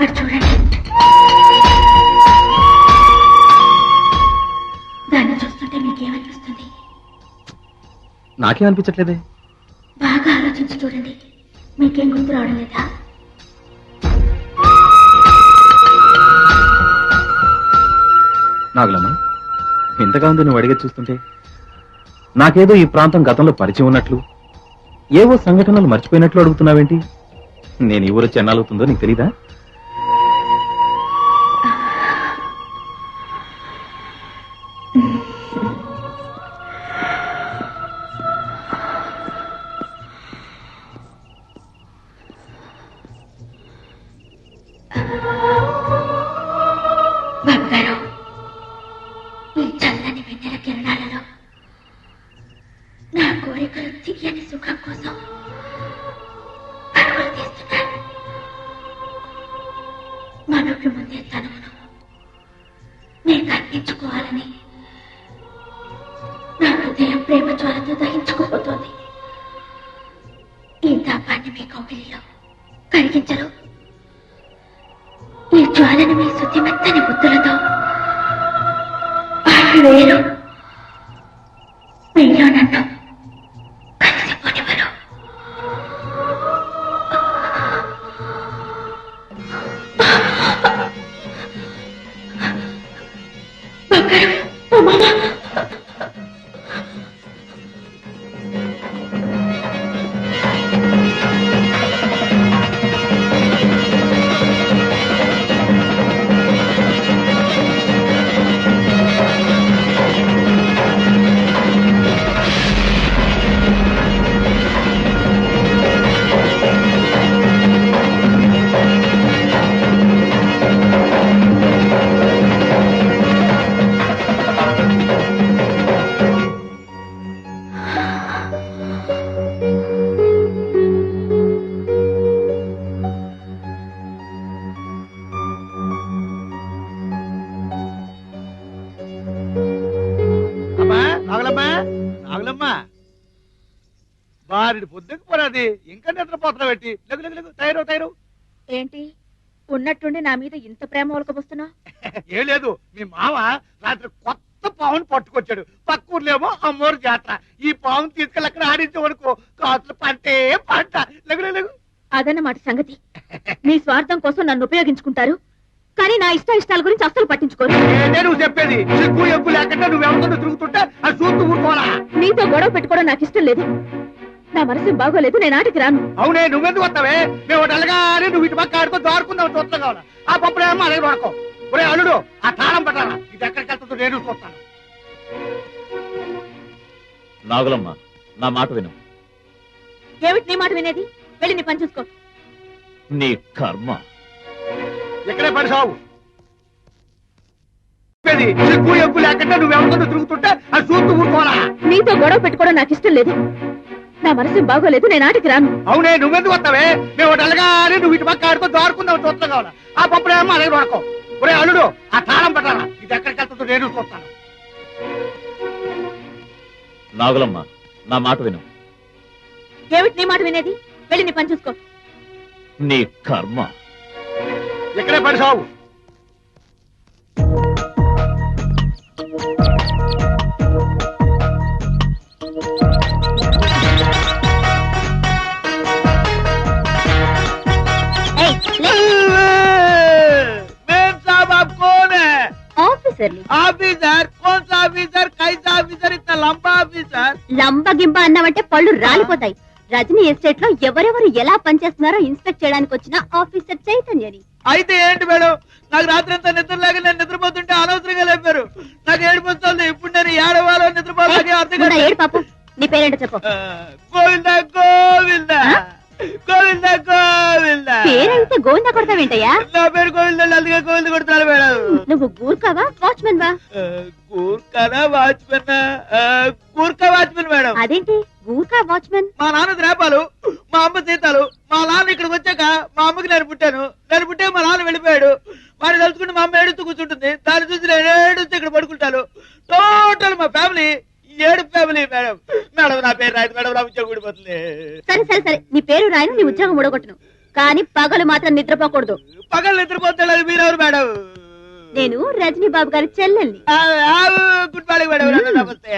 అటు చూడండి. దాన్ని చూస్తుంటే మీకేమనిపిస్తుంది? నాకేం అనిపించట్లేదే. బాగా ఆలోచించి చూడండి, మీకేం గుర్తు రావడం లేదా? నాగులమ్మ, ఎంతగా ఉంది నువ్వు అడిగేది చూస్తుంటే. నాకేదో ఈ ప్రాంతం గతంలో పరిచయం ఉన్నట్లు, ఏవో సంఘటనలు మర్చిపోయినట్లు అడుగుతున్నావేంటి? నేను ఈ ఊరొచ్చి ఎన్నాళ్ళవుతుందో నీకు తెలీదా? బాబు గారు, ఈ చల్లని వెన్నెల కిరణాలలో నా కోరికలు తీయని సుఖం కోసం పరుగులు తీస్తున్నాను. మనకు ముందే తనమును నేను కనిపించుకోవాలని నా హృదయం ప్రేమ జ్వాలతో దహించుకుపోతోంది. ఈ తాపాన్ని మీ కౌగిలిలో కరిగించరు. ఈ జ్వాలను మీ శుద్ధిమెత్తని బుద్ధులతో వేరు మీలో నన్ను కలిసిపోనివ్వరు. బంగారం, ఓ మామ, నాగులమ్మా బారి పొద్దుకు పోరాది ఇంకా నిద్రపోతున్నా పెట్టి లెగు లెగు లెగు తయారు ఏంటి ఉన్నట్టుండి నా మీద ఇంత ప్రేమ ఒలకబోస్తున్నా? ఏం లేదు మీ మామ రాత్రి కొత్త పావును పట్టుకొచ్చాడు. పక్క ఊర్లేమో అమ్మోరు జాతర. ఈ పావును తీసుకెళ్ళి అక్కడ ఆడించే వరకు కాసులు పంటే పంట. లెగు లెగు అదన్నమాట సంగతి. మీ స్వార్థం కోసం నన్ను ఉపయోగించుకుంటారు, కానీ నా ఇష్టాల గురించి అస్సలు పట్టించుకోరు. నువ్వు చెప్పేది సిగ్గు ఎగ్గు లేకుండా నువ్వెవరితో తిరుగుతుంటే అది చూస్తూ ఊరుకోవాలా? నీతో గొడవ పెట్టుకోవడం నాకు ఇష్టం లేదు. నా మనసు బాగోలేదు, నేను ఆటకి రాను. అవునే, నువ్వెందుకు వస్తావే? మేము అడగానే నువ్వు ఇటు పక్క ఆడుకో దారుకుందాం చూస్తాం కావాలా? ఆ పప్పుడేమో అలాగే పడుకో. ఒరే అల్లుడు, ఆ తాళం పట్టాలా? ఇది ఎక్కడికి వెళ్తుందో నేను చూస్తాను. నాగులమ్మ, నా మాట విను. ఏమిటి నీ మాట వినేది? వెళ్ళి నీ పని చూసుకో. నీ కర్మ. ఎక్కడే పడి సావు. సిగ్గు ఎగ్గు లేకుండా నువ్వెవరితో తిరుగుతుంటే అది చూస్తూ ఊరుకోవాలా? నీతో గొడవ పెట్టుకోవడం నాకు ఇష్టం లేదు. నా మనసు బాగోలేదు, నేను ఆటకి రాను. అవునే, నువ్వెందుకు వస్తావే? మేము అడగానే నువ్వు ఇటు పక్క ఆడుకో దారుకుందాం చూస్తాం కావాలా? ఆ పప్పుడేమో అలాగే పడుకో. ఒరే అల్లుడు, ఆ తాళం పట్టాలా? ఇది ఎక్కడికి వెళ్తుందో నేను చూస్తాను. నాగులమ్మ, నా మాట విను. ఏమిటి నీ మాట వినేది? వెళ్ళి నీ పని చూసుకో. నీ కర్మ. ఎక్కడే పడి సావు. ఆఫీసర్ कौन सा ऑफिसर, कैसा ऑफिसर, इतना लंबा ऑफिसर? లంబ గింబ అన్నావంటే పళ్ళు రాలిపోతాయి. రజనీ ఎస్టేట్ లో ఎవరెవరు ఎలా పనిచేస్తున్నారో ఇన్స్పెక్ట్ చేయడానికి వచ్చిన ఆఫీసర్ చైతన్యని. అయితే ఏంటి మేడం, నాకు రాత్రి అంతా నిద్ర లేక నేను నిద్రపోతుంటే అనవసరంగా లేపారు. నాకు ఏడుపు వస్తుంది. ఇప్పుడు నేను ఏడవాలో నిద్రపోవాలి అర్థం కాదు. ఏడు పాప, నీ పేరేంటో చెప్పు. గోవింద గోవింద గోవింద గోవింద. పేరైతే గోవింద కొడతావేంటయ్యా? నా పేరు గోవింద, అందుకే గోవింద కొడతాను మేడం. నువ్వు గూర్ఖావా వాచ్మెన్ వా? గూర్ఖానా వాచ్మెన్? Gurkha watchman madam. అదేంటి గూర్ఖా వాచ్మెన్? మా నాన్న ద్రాపాలు, మా అమ్మ సీతాలు. మా నాన్న ఇక్కడికి వచ్చాక మా అమ్మకి నేను పుట్టాను. నేను పుట్టే మా నాన్న వెళ్ళిపోయాడు. వాడిని తలుచుకుంటే మా అమ్మ ఏడుస్తూ కూర్చుంటుంది. దాన్ని చూసి నేను ఏడుస్తూ ఇక్కడ పడుకుంటాను. టోటల్ మా ఫ్యామిలీ ఏడు ఫ్యామిలీ మేడం. మేడం నా పేరు రాయదు మేడం, నా ఉద్యోగం ఊడిపోతుంది. సరే సరే సరే, నీ పేరు రాయను, నీ ఉద్యోగం ఊడగొట్టును, కానీ పగలు మాత్రం నిద్రపోకూడదు. పగలు నిద్రపోతాడు మీరెవరు మేడం? నేను రజనీ బాబు గారి చెల్లెల్ని. Good morning madam. నమస్తే.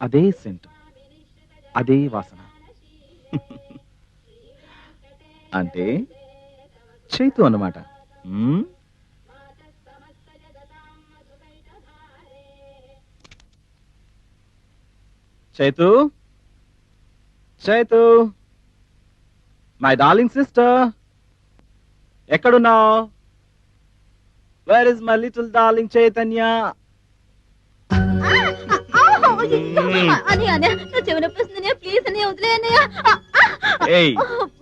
అదే సెంటు, అదే వాసన. అంటే చైతు అన్నమాట. Chaitu, Chaitu, my darling sister, ఎక్కడున్నావు? Where is my little darling Chaitanya? Hey,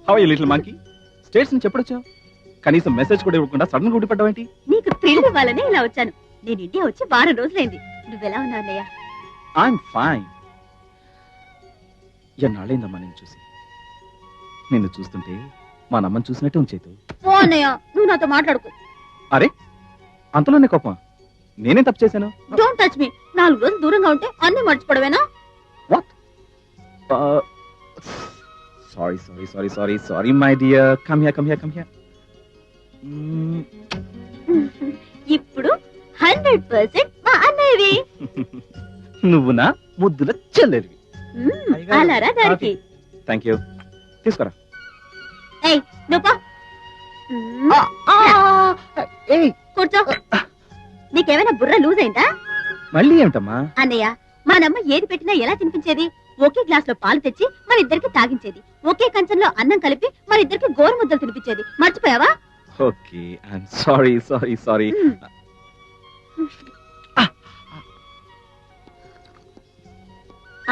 how are you, little monkey? States నుంచి ఎప్పుడొచ్చావు? కనీసం మెసేజ్ కూడా ఇవ్వకుండా సడన్ గా ఊడిపడ్డావేంటి? నీకు థ్రిల్ ఇవ్వాలని ఇలా వచ్చాను. నేను ఇండియా వచ్చి వారం రోజులైంది. నువ్వెలా ఉన్నావు అన్నయ్య? I'm fine. ఎన్నాళ్ళైందమ్మా నేను చూసి. నిన్ను చూస్తుంటే మా నమ్మని చూసినట్టు ఉంచేతు. ఓ అన్నయ్య, నువ్వు నాతో మాట్లాడుకో. అరే, అంతలోనే కోపం? నేనేం తప్పు చేశాను? Don't touch me. 4 రోజులు దూరంగా ఉంటే అన్ని మర్చిపోవడమేనా? What? Sorry my dear. Come here. ఇప్పుడు 100% మా అన్నయ్యవి. నువ్వు నా ముద్దుల చెల్లెలివి. అలారా దానికి. Thank you. తీసుకురా. ఏయ్ నువ్వు కూర్చో. నీకేమైనా బుర్ర లూజ్ అయిందా? మళ్ళీ ఏమిటమ్మా? అన్నయ్య, మా నమ్మ ఏది పెట్టినా ఎలా తినిపించేది? ఒకే గ్లాస్ లో పాలు తెచ్చి మన ఇద్దరికి తాగించేది, ఒకే కంచంలో అన్నం కలిపి మన ఇద్దరికి గోరుముద్దలు తినిపించేది. మర్చిపోయావా? Okay, I'm sorry sorry sorry.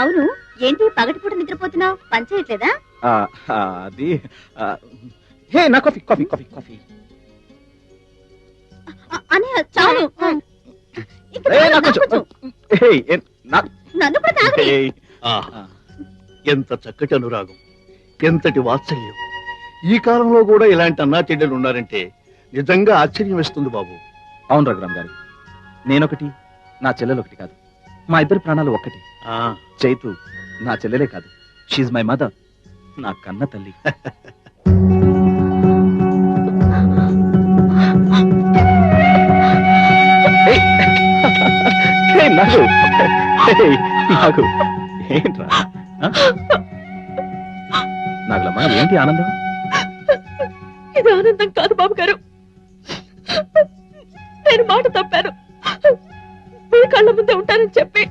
అవును, ఏంటి పగటిపూట నిద్రపోతున్నావు? పని చేయట్లేదా? అది హే, నా కాఫీ కాఫీ కాఫీ కాఫీ. అని చాలు. ఇంకా ఏ, చాలు, నాకు కొంచెం. నాకు హే, నన్ను కూడా తాగని. ఆహా, ఎంత చక్కటి అనురాగం, ఎంతటి వాత్సల్యం. ఈ కాలంలో కూడా ఇలాంటి అన్నా చెల్లెలు ఉన్నారంటే నిజంగా ఆశ్చర్యం వేస్తుంది బాబు. అవును రఘురామ్ గారు, నేనొకటి, నా చెల్లెలు ఒకటి కాదు, మా ఇద్దరి ప్రాణాలు ఒక్కటి. చైతు నా చెల్లెలే కాదు, షీజ్ మై మదర్, నా కన్న తల్లి. నాకు ఏంట్రా నాగలమ్మా, ఏంటి ఆనందం? ఇది ఆనందం కాదు బాబు గారు, నేను మాట తప్పాను. మీ కళ్ళ ముందే ఉంటానని చెప్పి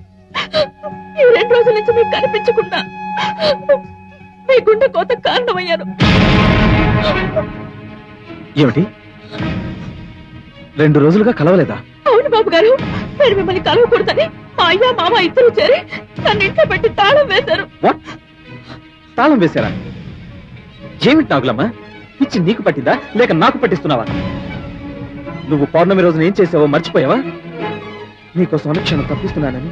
ఈ 2 రోజుల నుంచి మీకు కనిపించకుండా మీ గుండె కోత కారణమయ్యాను. ఏమిటి, 2 రోజులుగా కలవలేదా? అవును బాబు గారు, నేను మిమ్మల్ని కలవకూడదని మా అయ్య మామ ఇద్దరు చేరి నన్ను ఇంట్లో పెట్టి తాళం వేశారు. వాట్, తాళం వేశారా? ఏమిటి నాగులమ్మా, పిచ్చి నీకు పట్టిందా లేక నాకు పట్టిస్తున్నావా? నువ్వు పౌర్ణమి రోజున ఏం చేసావో మర్చిపోయావా? నీకోసం అనుక్షణం తప్పిస్తున్నానని,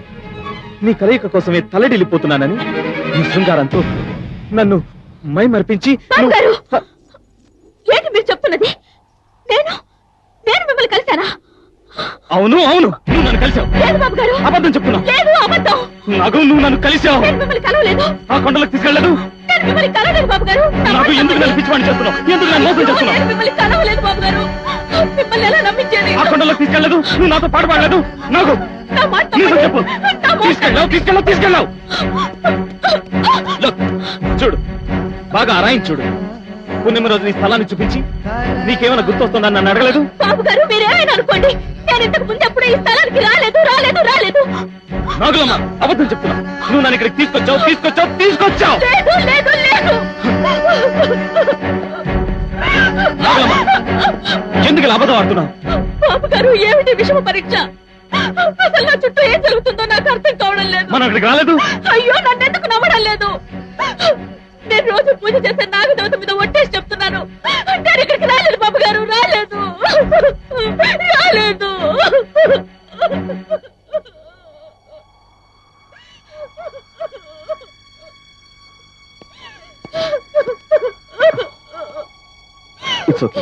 నీ కలయిక కోసమే తలడిల్లిపోతున్నానని, నీ శృంగారంతో నన్ను మై మర్పించి బాబు గారు, ఏంటి మీరు చెప్తున్నది? నేను మిమ్మల్ని కలిశానా? అవును అవును, నువ్వు నన్ను కలిసావు. లేదు బాబు గారు, అబద్ధం చెప్తున్నావు. లేదు, అబద్ధం. నువ్వు నన్ను కలిసావు. నేను మిమ్మల్ని కలవలేదు. ఆ కొండలకు తీసుకెళ్ళలేదు. నేను మిమ్మల్ని కలవలేదు బాబు గారు. నాకు ఎందుకు నన్ను పిచ్చివాడిని చేస్తున్నావు? ఎందుకు నన్ను మోసం చేస్తున్నావు? నేను మిమ్మల్ని కలవలేదు బాబు గారు. మిమ్మల్ని ఎలా నమ్మించేది? ఆ కొండలకు తీసుకెళ్ళలేదు, నువ్వు నాతో పాటు పాడలేదు. నాకు నా మాట నిజం తప్పండి. చెప్పు. నా మాట తీసుకెళ్ళావు. Look, చూడు, బాగా అరాయించి చూడు. పుణ్యమ రోజు నీ స్థలాన్ని చూపించి నీకేమైనా గుర్తొస్తుందని నన్ను అడగలేదు. బాబు గారు, మీరేమైనా అనుకోండి, నేను ఇంతకు ముందు ఎప్పుడు ఈ స్థలానికి రాలేదు. నాగులమ్మ, అబద్ధం చెప్తున్నా. నువ్వు నన్ను ఇక్కడికి తీసుకొచ్చావు. లేదు. నాగులమ్మ, ఎందుకు ఇలా అబద్ధం ఆడుతున్నావు? బాబు గారు, ఏమిటి విషమ పరీక్ష? అసలు నా చుట్టూ ఏం జరుగుతుందో నాకు అర్థం కావడం లేదు. మనం అక్కడికి రాలేదు. అయ్యో, నన్నెందుకు నమ్మడం లేదు? నేను రోజు పూజ చేసే నాగదేవత మీద ఒట్టేసి చెప్తున్నాను, నేను ఇక్కడికి రాలేదు బాబు గారు, రాలేదు. ఇట్స్ ఓకే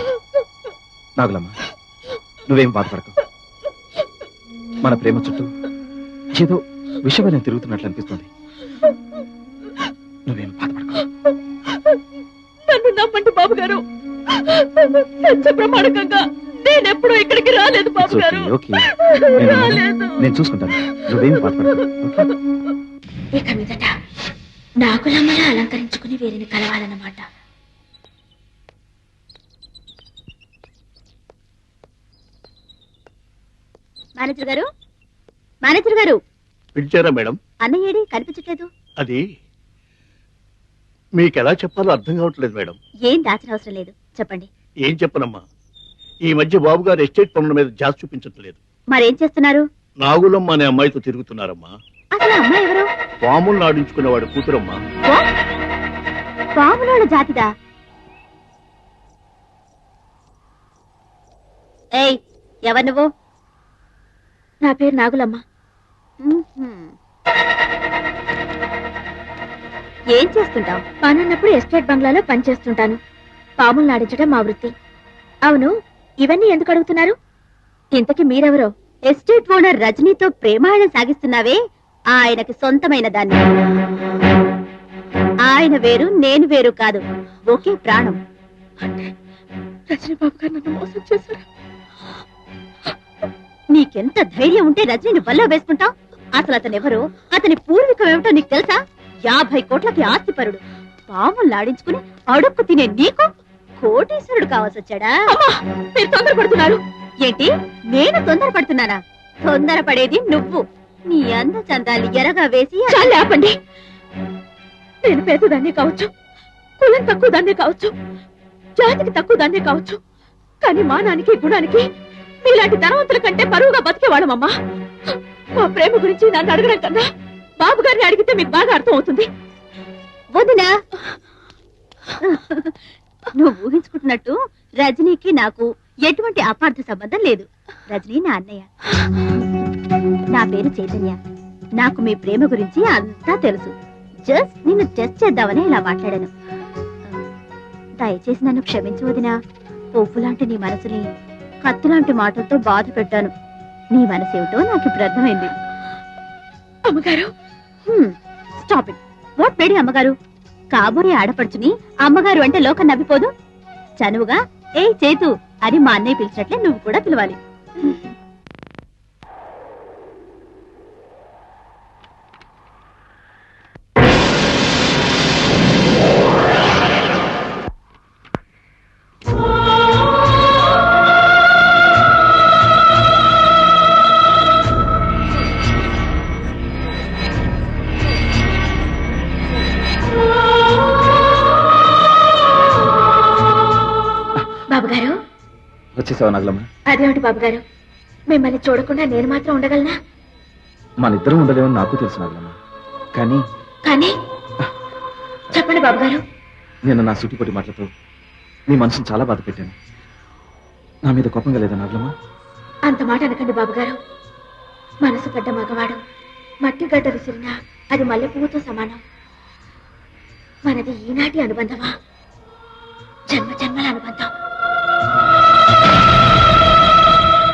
నాగులమ్మ, నువ్వేం బాధపడకు. మన ప్రేమ చుట్టూ ఏదో విషయమైన తిరుగుతున్నట్లు అనిపిస్తుంది. నువ్వేం బాధపడకు. నన్ను నమ్మండి బాబు గారు, సత్య ప్రమాణకంగా నేనెప్పుడు ఇక్కడికి రాలేదు బాబు గారు. ఓకే, నేను చూసుకుంటాను. నువ్వేం బాధపడకు. ఇక మీదట నాగులమ్మలా అలంకరించుకుని వీరిని కలవాలన్నమాట. మేనేజర్ గారు పిలిచారా మేడం? అన్నయ్యేడి కనిపించట్లేదు. అది మీకెలా చెప్పాలో అర్థం కావట్లేదు మేడం. ఏం దాచిన అవసరం లేదు, చెప్పండి. ఏం చెప్పనమ్మా, ఈ మధ్య బాబు గారు ఎస్టేట్ పనుల మీద జాస్ చూపించట్లేదు. మరేం చేస్తున్నారు? నాగులమ్మ అనే అమ్మాయితో తిరుగుతున్నారమ్మా. అసలు అమ్మాయి ఎవరు? పాములను ఆడించుకునేవాడు కూతురమ్మా. పాములోళ్ళ జాతిదా? ఏయ్, ఎవరు నువ్వు? నా పేరు నాగులమ్మ. ఏం చేస్తుంటావు? పనున్నప్పుడు ఎస్టేట్ బంగ్లాలో పనిచేస్తుంటాను. పాములు నాడించడం మా వృత్తి. అవును, ఇవన్నీ ఎందుకు అడుగుతున్నారు? ఇంతకీ మీరెవరో? ఎస్టేట్ ఓనర్ రజనీతో ప్రేమాయణం సాగిస్తున్నావే, ఆయనకి సొంతమైన దాన్ని. ఆయన వేరు, నేను వేరు కాదు, ఒకే ప్రాణం. రజనీ బాబు గారు నన్ను మోసం చేశారు. నీకెంత ధైర్యం ఉంటే రజనీని బల్లో వేసుకుంటావు? అసలు అతనెవరో, అతని పూర్వీకం ఏమిటో నీకు తెలుసా? 50 కోట్లకి ఆస్తిపరుడు. పాములు లాడించుకుని అడుక్కు తినే నీకు కోటీశ్వరుడు కావాల్సి వచ్చాడా? మీరు తొందరపడుతున్నారు. ఏంటి, నేను తొందరపడుతున్నానా? తొందరపడేది నువ్వు. నీ అంద చందాలు ఎరగా వేసి ఆపండి. నేను పేదదాన్నే కావచ్చు, కులం తక్కువ దాన్నే కావచ్చు, జాతికి తక్కువ దాన్నే కావచ్చు, కానీ మానానికి గుణానికి మీలాంటి ధనవంతుల కంటే పరువుగా బతికేవాళ్ళమమ్మా. మా ప్రేమ గురించి నన్ను అడగడం కన్నా బాబు గారిని అడిగితే మీకు బాగా అర్థం అవుతుంది. వదినా, నువ్వు ఊహించుకుంటున్నట్టు రజనీకి నాకు ఎటువంటి అపార్థ సంబంధం లేదు. రజనీ నా అన్నయ్య. నా పేరు చైతన్య. నాకు మీ ప్రేమ గురించి అంతా తెలుసు. జస్ట్ నిన్ను టెస్ట్ చేద్దామని ఇలా మాట్లాడాను. దయచేసి నన్ను క్షమించు వదినా. పువ్వు లాంటి నీ మనసుని కత్తి లాంటి మాటలతో బాధ పెట్టాను. నీ మనసు ఏమిటో నాకు ఇప్పుడు అర్థమైంది. అమ్మగారు, స్టాప్ ఇట్. వాట్ మేడి అమ్మగారు? కాబోయే ఆడపడుచుని అమ్మగారు అంటే లోకం నవ్విపోదు. చనువుగా ఏ చేతు అని మా అన్నయ్య పిలిచినట్లే నువ్వు కూడా పిలవాలి. బాబుగారు, వచ్చేసావా నాగలమ్మ? అదేమిటి బాబుగారు, మిమ్మల్ని చూడకుండా నేను మాత్రం ఉండగలనా? మన ఇద్దరం ఉండలేమని నాకు తెలుసు నాగలమ్మ. కానీ కానీ చెప్పండి బాబుగారు. నేను నా సుటిపొట్టి మాటలతో నీ మనసుని చాలా బాధ పెట్టాను. నా మీద కోపంగా లేదా నాగలమ్మ? అంత మాట అనకండి బాబుగారు. మనసు పడ్డ మగవాడు మట్టి గడ్డ విసిరినా అది మల్లె పువ్వుతో సమానం. మనది ఈనాటి అనుబంధమా, జన్మ జన్మల అనుబంధం.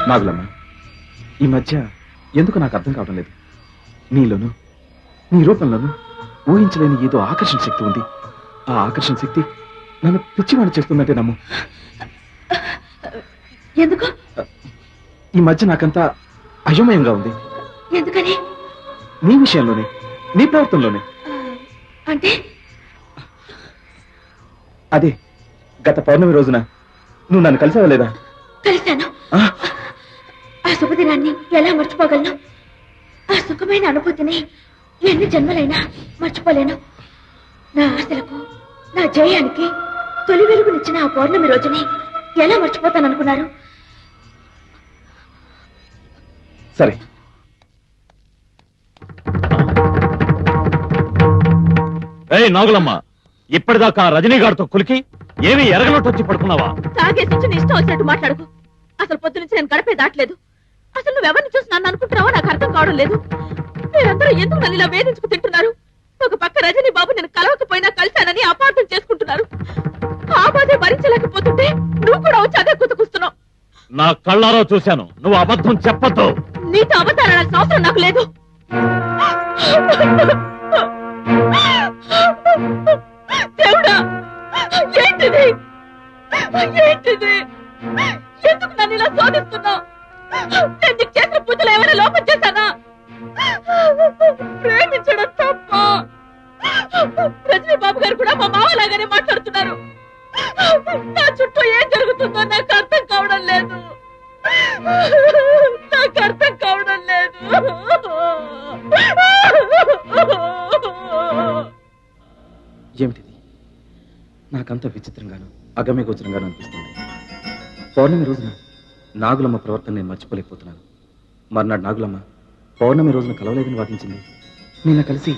నాగులమ్మ, ఈ మధ్య ఎందుకు నాకు అర్థం కావడం లేదు. నీలోను నీ రూపంలోను ఊహించలేని ఏదో ఆకర్షణ శక్తి ఉంది. ఆ ఆకర్షణ శక్తి నన్ను పిచ్చివాణి చేస్తుందంటే నమ్ము. ఎందుకు? ఈ మధ్య నాకంతా అయోమయంగా ఉంది. ఎందుకని? నీ విషయంలోనే, నీ ప్రవర్తనలోనే. అంటే అదే గత పౌర్ణమి రోజున నువ్వు నన్ను కలిసావా లేదా? కలిశాను. ఆ శుభదినాన్ని ఎలా మర్చిపోగలను? ఆ సుఖమైన అనుభూతిని ఎన్ని జన్మలైనా మర్చిపోలేను. నా ఆశలకు, నా జయానికి తొలి వెలుగునిచ్చిన ఆ పౌర్ణమి రోజుని ఎలా మర్చిపోతాననుకున్నారు? సరే, నాగులమ్మ, ఇప్పటిదాకా రజనీగారితో కులికి ఏమీ ఎరగనట్టు వచ్చి పడుకున్నావా? తాగేసి నీ ఇష్టం వచ్చినట్టు మాట్లాడుకు. అసలు పొద్దు నుంచి నేను గడపే దాటలేదు. అసలు నువ్వెవరిని చూసి నన్ను అనుకుంటున్నావో నాకు అర్థం కావడం లేదు. మీరందరూ ఎందుకు నన్ను ఇలా వేధించుకు తింటున్నారు? ఒక పక్క రజనీ బాబు నేను కలవకపోయినా కలిశానని అపార్థం చేసుకుంటున్నారు. ఆ బాధే భరించలేకపోతుంటే నువ్వు కూడా వచ్చి అదే కుతుకుస్తున్నావు. నా కళ్ళారో చూశాను. నువ్వు అబద్ధం చెప్పద్దు. నీతో అబద్ధాలాడాల్సిన అవసరం నాకు లేదు. దేవుడా, ఏంటిది? ఏంటిది? ఎందుకు నన్ను ఇలా శోధిస్తున్నావు? నేను నీకు చేసిన పూజలు ఏమైనా లోపం చేశానా? ప్రేమించడం తప్ప. రజనీ బాబు గారు కూడా మా మావలాగానే మాట్లాడుతున్నారు. నా చుట్టూ ఏం జరుగుతుందో నాకు అర్థం కావడం లేదు. నాకు అర్థం కావడం లేదు. ఏమిటిది? నాకంత విచిత్రంగాను అగమ్య గోచరంగాను అనిపిస్తుంది. పౌర్ణమి రోజున నాగులమ్మ ప్రవర్తన నేను మర్చిపోలేకపోతున్నాను. మర్నాడు నాగులమ్మ పౌర్ణమి రోజున కలవలేదని వాదించింది. నిన్న కలిసి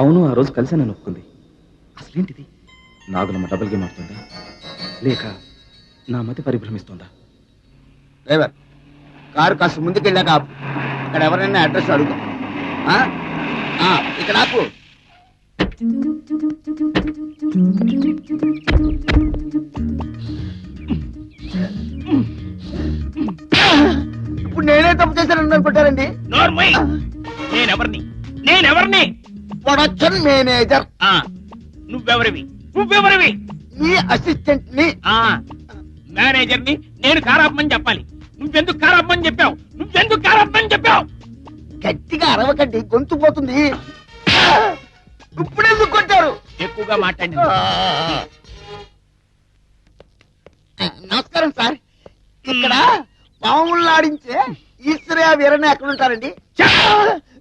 అవును ఆ రోజు కలిసానని ఒప్పుకుంది. అసలేంటిది? నాగులమ్మ డబుల్ గేమ్ ఆడుతుందా, లేక నా మతి పరిభ్రమిస్తుందా? డ్రైవర్, కారు కాస్త ముందుకెళ్ళాక ఆపు. అక్కడ ఎవరైనా అడ్రస్ అడుగు. ఇక్కడ ఆపు. ఇప్పుడు నేనే తప్పు చేశానని అనుకుంటారండి. నేనెవరిని? నేనెవరిని? Production manager. నువ్వెవరివి? నువ్వెవరివి? నీ అసిస్టెంట్ ని. మేనేజర్ ని నేను కారాపమని చెప్పాలి. నువ్వెందుకు కారాపమని చెప్పావు? నువ్వెందుకు కారాపమని చెప్పావు? గట్టిగా అరవకండి, గొంతు పోతుంది. ఇప్పుడెందుకు కొట్టారు? ఎక్కువగా మాట్లాడి. నమస్కారం సార్. ఇక్కడ పాములు ఆడించే ఈశ్వరయ్య వీరన్న ఎక్కడ ఉంటారండి?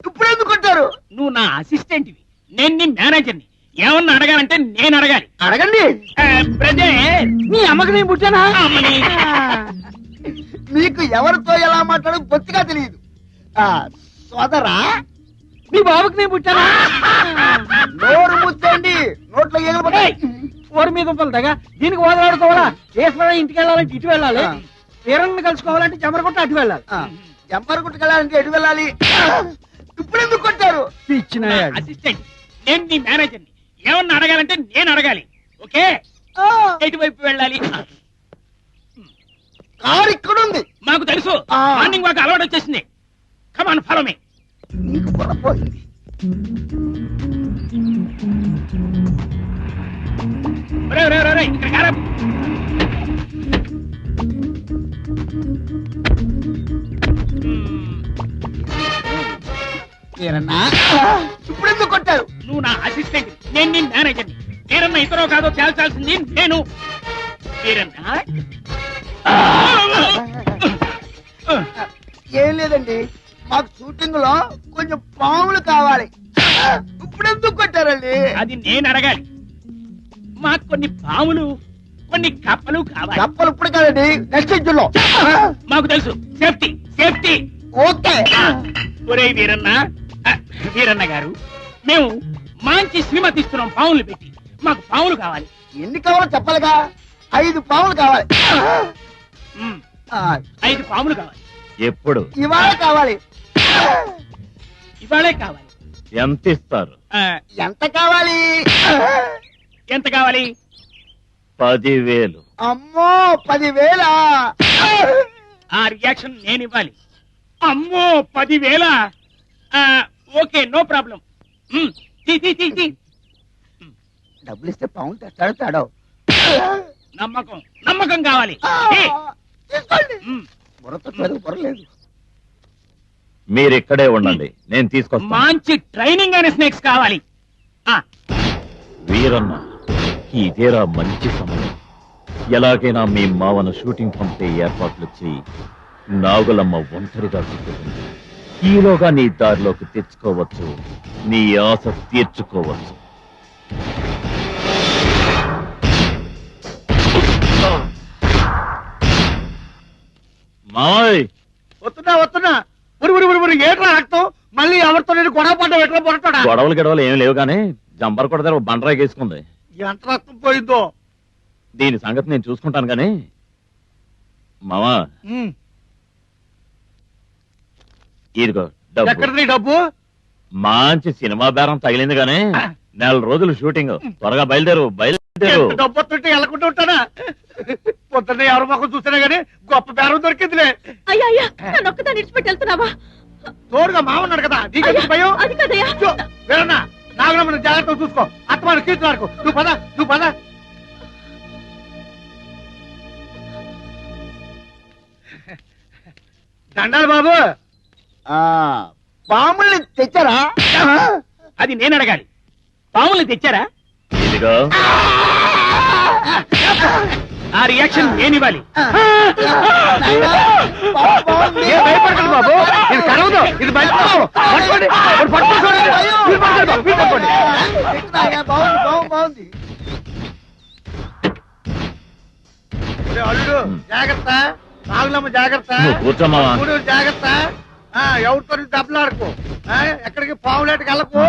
ఇప్పుడెందుకు కొట్టారు? నువ్వు నా అసిస్టెంట్వి, నేను నీ మేనేజర్ని. ఏమన్నా అడగాలంటే నేను అడగాలి. అడగండి. బ్రదర్, మీ అమ్మకి నేను పుట్టానా? అమ్మని. మీకు ఎవరితో ఎలా మాట్లాడో బొత్తిగా తెలియదు. సోదరా, మీ బాబుకి నేను పుట్టానా? నోరు ముచ్చండి, నోట్లో ఏగలు పడ్డాయి. ఊరి మీద ఉంపలుగా దీనికి ఓదలాడుకోవాలా? ఈశ్వరం ఇంటికి వెళ్ళాలంటే ఇటు వెళ్ళాలి, వీరన్ని కలుసుకోవాలంటే చెమరకొట్ట అటు వెళ్ళాలి. జంపరగుట్టుకెళ్ళాలంటే ఎటు వెళ్ళాలి? ఇప్పుడు ఎందుకు కొట్టారు? ఇచ్చిన అసిస్టెంట్, నేను నీ మేనేజర్ని. ఏమన్నా అడగాలంటే నేను అడగాలి. ఓకే, ఎటువైపు వెళ్ళాలి? కారు ఇక్కడ ఉంది. మాకు తెలుసు, మార్నింగ్ వాక్ అలవాటు వచ్చేసింది. కమాన్, ఫాలో మీ. నీకు పొరపోయింది. ఇక్కడ కారా. ఇప్పుడు ఎందుకు కొట్టారు? నువ్వు నా అసిస్టెంట్, నేను నీ మేనేజర్ని. వీరన్న ఇతరో కాదో తేల్చాల్సింది నేను. వీరన్న ఏం లేదండి, మాకు షూటింగ్ లో కొంచెం పాములు కావాలి. ఇప్పుడు ఎందుకు కొట్టారండి? అది నేను అడగాలి. మాకు కొన్ని పాములు, కొన్ని కప్పలు కావాలి. కప్పలు ఇప్పుడు కాదండి, నెక్స్ట్ ఇంట్లో. మాకు తెలుసు, సేఫ్టీ సేఫ్టీ. ఓకే. ఒరే వీరన్న, వీరన్న గారు, మేము మంచి సినిమా తీస్తున్నాం పాములు పెట్టి. మాకు పాములు కావాలి. ఎన్ని కావాలో చెప్పాలిగా. 5 పాములు కావాలి. 5 పాములు కావాలి. ఎప్పుడు? ఇవాళ కావాలి. ఇవాళే కావాలి. ఎంత ఇస్తారు? ఎంత కావాలి? ఎంత కావాలి? 10,000. అమ్మో, 10,000? ఆ రియాక్షన్ నేను ఇవ్వాలి. అమ్మో, 10,000? Okay, no problem. డబ్బులు ఇస్తే పాములు తెస్తాడో. నమ్మకం నమ్మకం కావాలి. తీసుకోండి. బుర్రతో చదువు బుర్రలేదు. మీరు ఇక్కడే ఉండండి, నేను తీసుకొస్తాను. మంచి ట్రైనింగ్ అయిన స్నేక్స్ కావాలి. వీరన్న, ఇదేరా మంచి సమయం. ఎలాగైనా మీ మావన షూటింగ్ పంపే ఏర్పాట్లు చేయి. నాగులమ్మ ఒంటరిగా గుర్తుంది. ఈలోగా నీ దారిలోకి తెచ్చుకోవచ్చు, నీ ఆశ తీర్చుకోవచ్చు. మాయ్, వస్తున్నా. ఉరి ఏట్రా రక్తం? మళ్ళీ ఎవరితో నేను గొడవ పడ్డా ఎట్లా పొరటాడా? గొడవలు ఏం లేవు కానీ జంపర్ కొడతారు బండరాయి వేసుకుంది. ఎంత రక్తం పోయిందో. దీని సంగతి నేను చూసుకుంటాను కానీ మావా, ఇదిగో డబ్బు. ఎక్కడిది డబ్బు? మంచి సినిమా బేరం తగిలింది గానీ 4 రోజులు షూటింగ్. త్వరగా బయలుదేరు. డబ్బు వస్తుంటే వెళ్ళకుండా ఉంటానా? పొద్దున్నే ఎవరి మొక్కలు చూసినా గానీ గొప్ప బేరం దొరికిందిలే. అయ్యా అయ్యా, నన్ను ఒక్కదాన్ని విడిచిపెట్టి వెళ్తున్నావా? తోడుగా మామన్నాడు కదా, నీకెందుకు భయం? అది కదయ్యా. వేరన్నా, నాగరమ్మని జాగ్రత్తగా చూసుకో. అత్తమాను కీర్తులాడుకో. నువ్వు పద. దండాలి బాబు. పాముల్ని తెచ్చారా? అది నేను అడగాలి. పాముల్ని తెచ్చారా? ఇదిగో ఆ రియాక్షన్ నేను ఇవ్వాలి. భయపడకండి బాబు, ఇది కరవదు, ఇది బయలుదేరు. బాగుంది. అల్లుడు జాగ్రత్త, నాగులమ్మ జాగ్రత్త, కూర్చోమ్మా. జాగ్రత్త. ఎవరితో దెబ్బలాడుకో. ఎక్కడికి పావులేటికి వెళ్ళకు.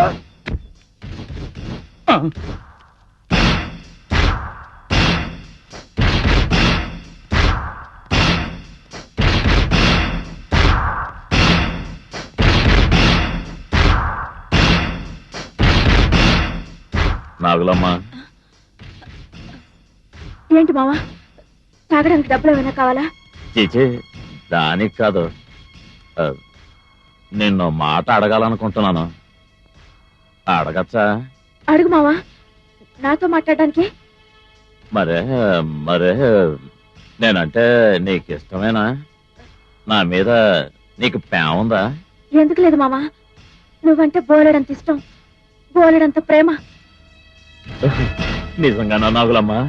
నాగులమ్మ, ఏంటి మావా, తాగడానికి డబ్బులు ఏమైనా కావాలా? చీచే, దానికి కాదు. నిన్ను మాట అడగాలనుకుంటున్నాను. అడగచ్చా? అడుగు మావా. నాతో మాట్లాడడానికి? మరే నేనంటే నీకు ఇష్టమేనా? నా మీద నీకు ప్రేమ ఉందా? ఎందుకు లేదు మావా, నువ్వంటే బోలెడంత ఇష్టం, బోలెడంత ప్రేమ. నిజంగానా నాగులమ్మా?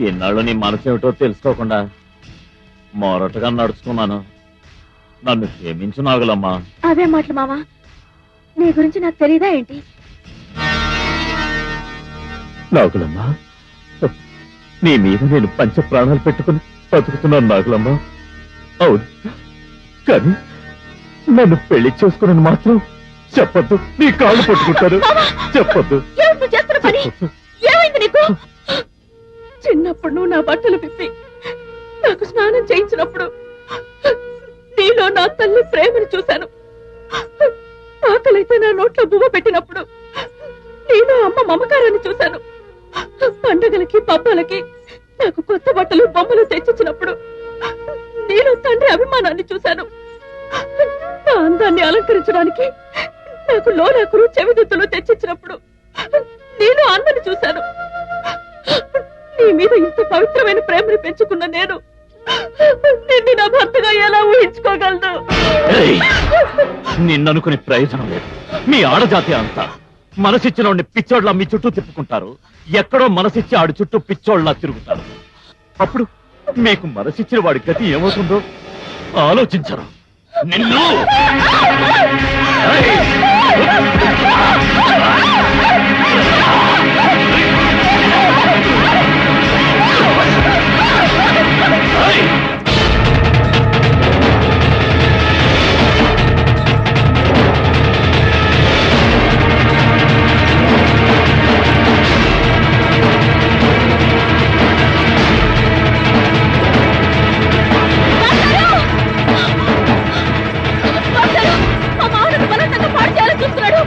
ఇన్నాళ్ళు నీ మనసు ఏమిటో తెలుసుకోకుండా మొరటుగా నడుచుకున్నాను. నన్ను క్షమించు నాగులమ్మా. అవే మాటలు మావా, నీ గురించి నాకు తెలీదా ఏంటి? నాగులమ్మ, నీ మీద నేను పంచ ప్రాణాలు పెట్టుకుని బతుకుతున్నాను నాగులమ్మ. అవును, కానీ నన్ను పెళ్లి చేసుకుని మాత్రం చెప్పొద్దు. నీ కాళ్ళు పట్టుకుంటారు, చెప్పొద్దు. ఏమిటి నువ్వు చేస్తున్న పని? ఏమైంది నీకు? చిన్నప్పుడు నువ్వు నా బట్టలు విప్పి నాకు స్నానం చేయించినప్పుడు నీలో నా తల్లి ప్రేమను చూశాను. ఆకలైతే నా నోట్లో బువ్వ పెట్టినప్పుడు నీలో అమ్మ మమకారాన్ని చూశాను. పండుగలకి పబ్బాలకి నాకు కొత్త బట్టలు బొమ్మలు తెచ్చిచ్చినప్పుడు నీలో తండ్రి అభిమానాన్ని చూశాను. నా అందాన్ని అలంకరించడానికి నాకు లోలాకులు చెవిదుద్దులు తెచ్చిచ్చినప్పుడు నేను అన్నని చూశాను. నీ మీద ఇంత పవిత్రమైన ప్రేమను పెంచుకున్న నేను నిన్ను నా భర్తగా ఎలా ఊహించుకోగలను? నిన్ననుకునే ప్రయోజనం లేదు. మీ ఆడజాతి అంతా మనసిచ్చిన పిచ్చోడ్లా మీ చుట్టూ తిప్పుకుంటారు. ఎక్కడో మనసిచ్చి ఆడి చుట్టూ పిచ్చోడ్లా తిరుగుతారు. అప్పుడు మీకు మనసిచ్చిన వాడి గతి ఏమవుతుందో ఆలోచించరు. నిన్ను మా మామూలు బలవంతంగా పాడు చేయాలని చూస్తున్నాడు.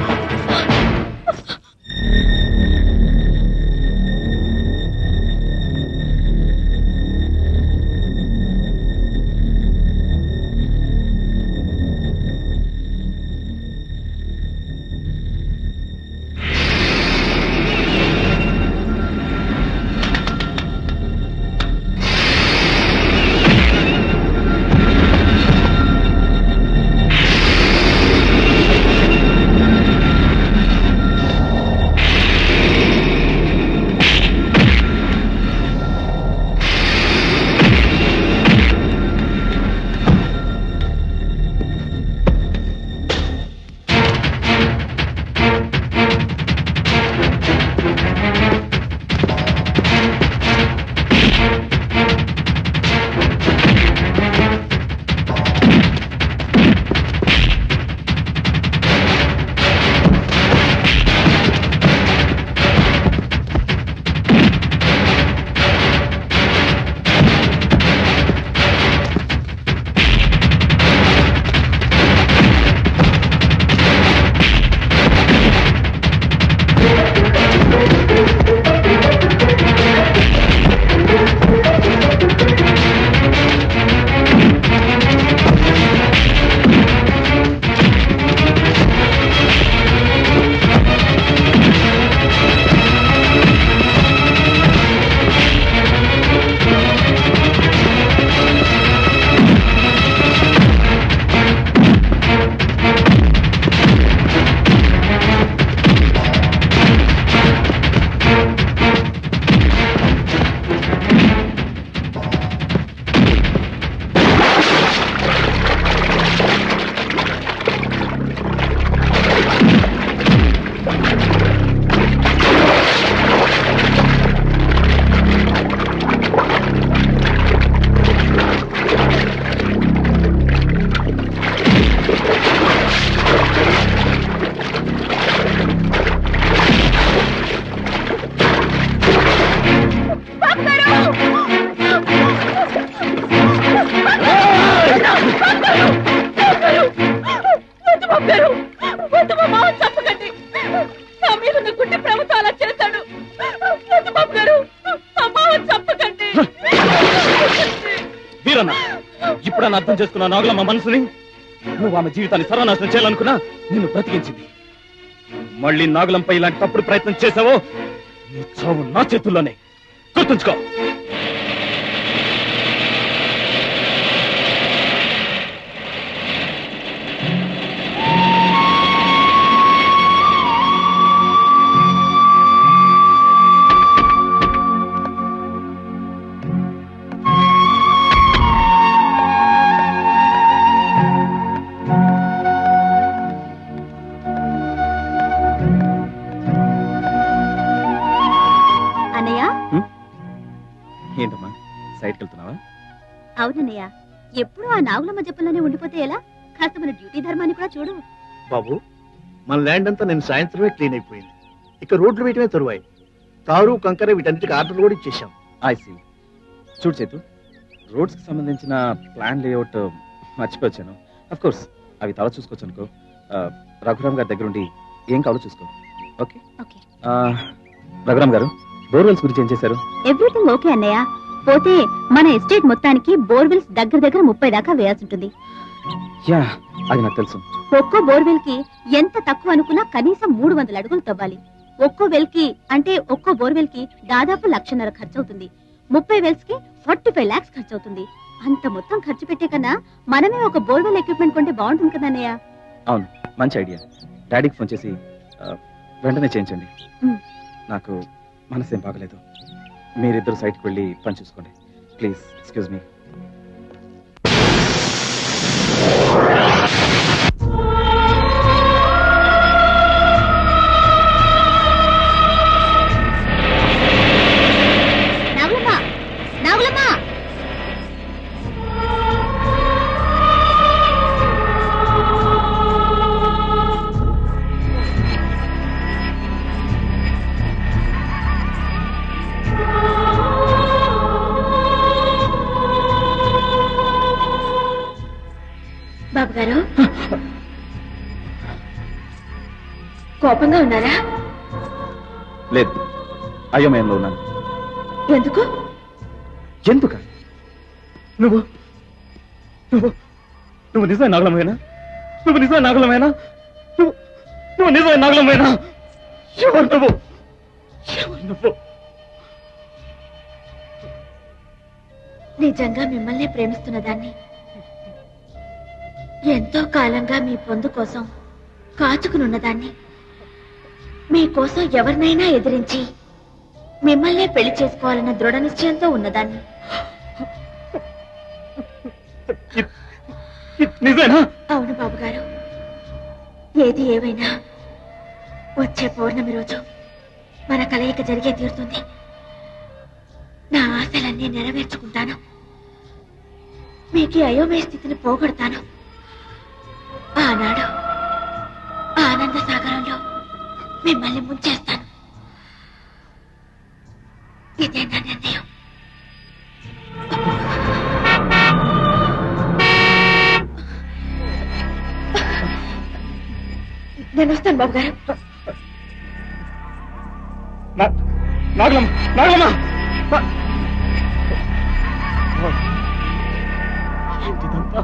ఇప్పుడు అర్థం చేసుకున్నా నాగులమ్మ మనసుని. నువ్వు ఆమె జీవితాన్ని సర్వనాశనం చేయాలనుకున్నా నిన్ను బ్రతికించింది. మళ్ళీ నాగులంపై ఇలాంటి తప్పుడు ప్రయత్నం చేశావో నీ చావు నా చేతుల్లోనే. గుర్తుంచుకో. సైట్కి వెళ్తున్నావా? అవునన్నయ్య, ఎప్పుడూ ఆ నాగులమ్మ జపంలోనే ఉండిపోతే ఎలా? కాస్త మన డ్యూటీ ధర్మాన్ని కూడా చూడు. బాబు, మన ల్యాండ్ అంతా నేను సాయంత్రమే క్లీన్ అయిపోయింది. ఇక రోడ్లు వేయటమే తరువాయి. తారు కంకర వీటన్నిటికి ఆర్డర్లు కూడా ఇచ్చేసాం. ఐసి చూడు చేతు, రోడ్స్ కి సంబంధించిన ప్లాన్ లేఅవుట్ మర్చిపోయాను. అఫ్ కోర్స్ అవి తల చూసుకోవచ్చు అనుకో. రఘురామ్ గారి దగ్గర ఉండి ఏం కావాలో చూసుకో. Okay okay. రఘురామ్ గారు, బోర్వెల్స్ గురించి ఏం చేశారు? ఎవ్రీథింగ్ ఓకే అన్నయ్య. పోతే మన ఎస్టేట్ మొత్తానికి బోర్వెల్స్ దగ్గర దగ్గర 30 దాకా వేయాల్సి ఉంటుంది. యా, అది నాకు తెలుసు. ఒక్కో బోర్వెల్ కి ఎంత తక్కువ అనుకున్నా కనీసం 300 అడుగులు తవ్వాలి. ఒక్కో వెల్ కి అంటే ఒక్కో బోర్వెల్ కి దాదాపు 1,50,000 ఖర్చు అవుతుంది. 30 వెల్స్ కి 45 lakhs ఖర్చు అవుతుంది. అంత మొత్తం ఖర్చు పెట్టే కన్నా మనమే ఒక బోర్వెల్ ఎక్విప్మెంట్ కొంటే బాగుంటుంది కదా అన్నయ్య. అవును, మంచి ఐడియా. డాడీకి ఫోన్ చేసి వెంటనే చేయించండి. నాకు మనసేం బాగలేదు. మీరిద్దరు సైట్కి వెళ్ళి పని చూసుకోండి please. Excuse me. Nagulamma, Nagulamma! బాబు గారు, కోపంగా ఉన్నారా? లేదు, అయోమయంలో ఉన్నాను. ఎందుకు? ఎందుక? నువ్వు నువ్వు నువ్వు నిజమే నాగలమేనా? నువ్వు నిజమే నాగలమేనా? నువ్వు నువ్వు నిజమే నాగలమేనా? ఎవరు నువ్వు? ఎవరు నువ్వు? నిజంగా మిమ్మల్ని ప్రేమిస్తున్న దాన్ని, ఎంతో కాలంగా మీ పొందు కోసం కాచుకునున్నదాన్ని, మీకోసం ఎవరినైనా ఎదిరించి మిమ్మల్నే పెళ్లి చేసుకోవాలన్న దృఢ నిశ్చయంతో ఉన్నదాన్ని. నిజమేనా? అవును బాబు గారు. ఏది ఏవైనా వచ్చే పౌర్ణమి రోజు మన కలయిక జరిగే తీరుతుంది. నా ఆశలన్నీ నెరవేర్చుకుంటాను. మీకు ఈ అయోమయ స్థితిని పోగొడతాను. ఆనాడు ఆనంద సాగరంలో మిమ్మల్ని ముంచేస్తాను. ఇదే నా నిర్ణయం. నేను వస్తాను బాబు గారు. నాగలమ్మ, నాగలమ్మ! ఏంటిదంతా?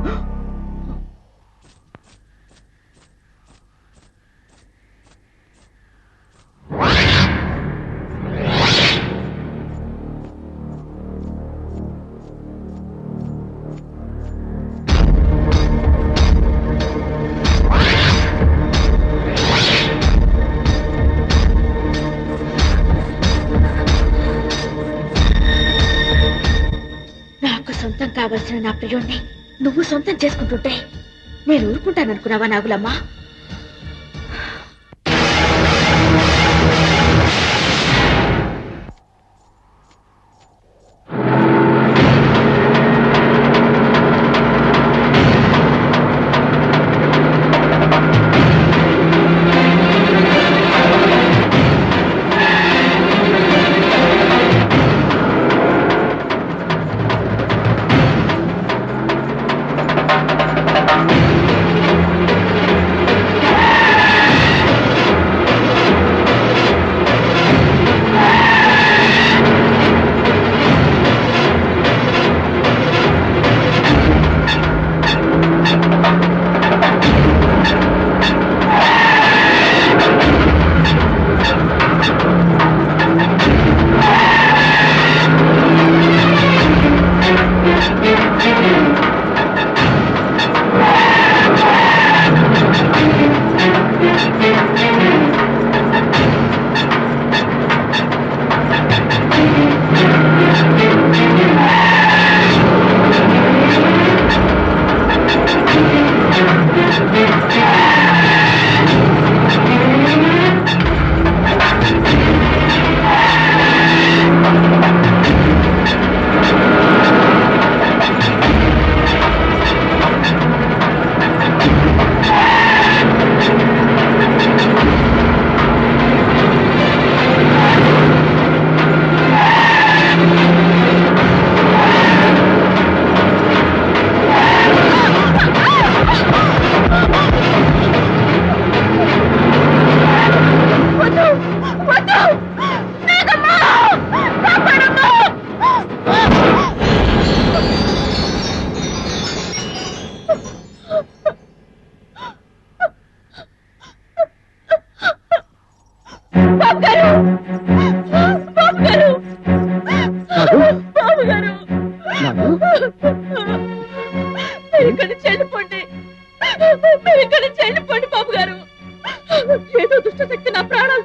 నాకు సొంతం కావలసిన నా ప్రియుణ్ణి నువ్వు సొంతం చేసుకుంటుంటే నేను ఊరుకుంటాననుకున్నావా నాగులమ్మ?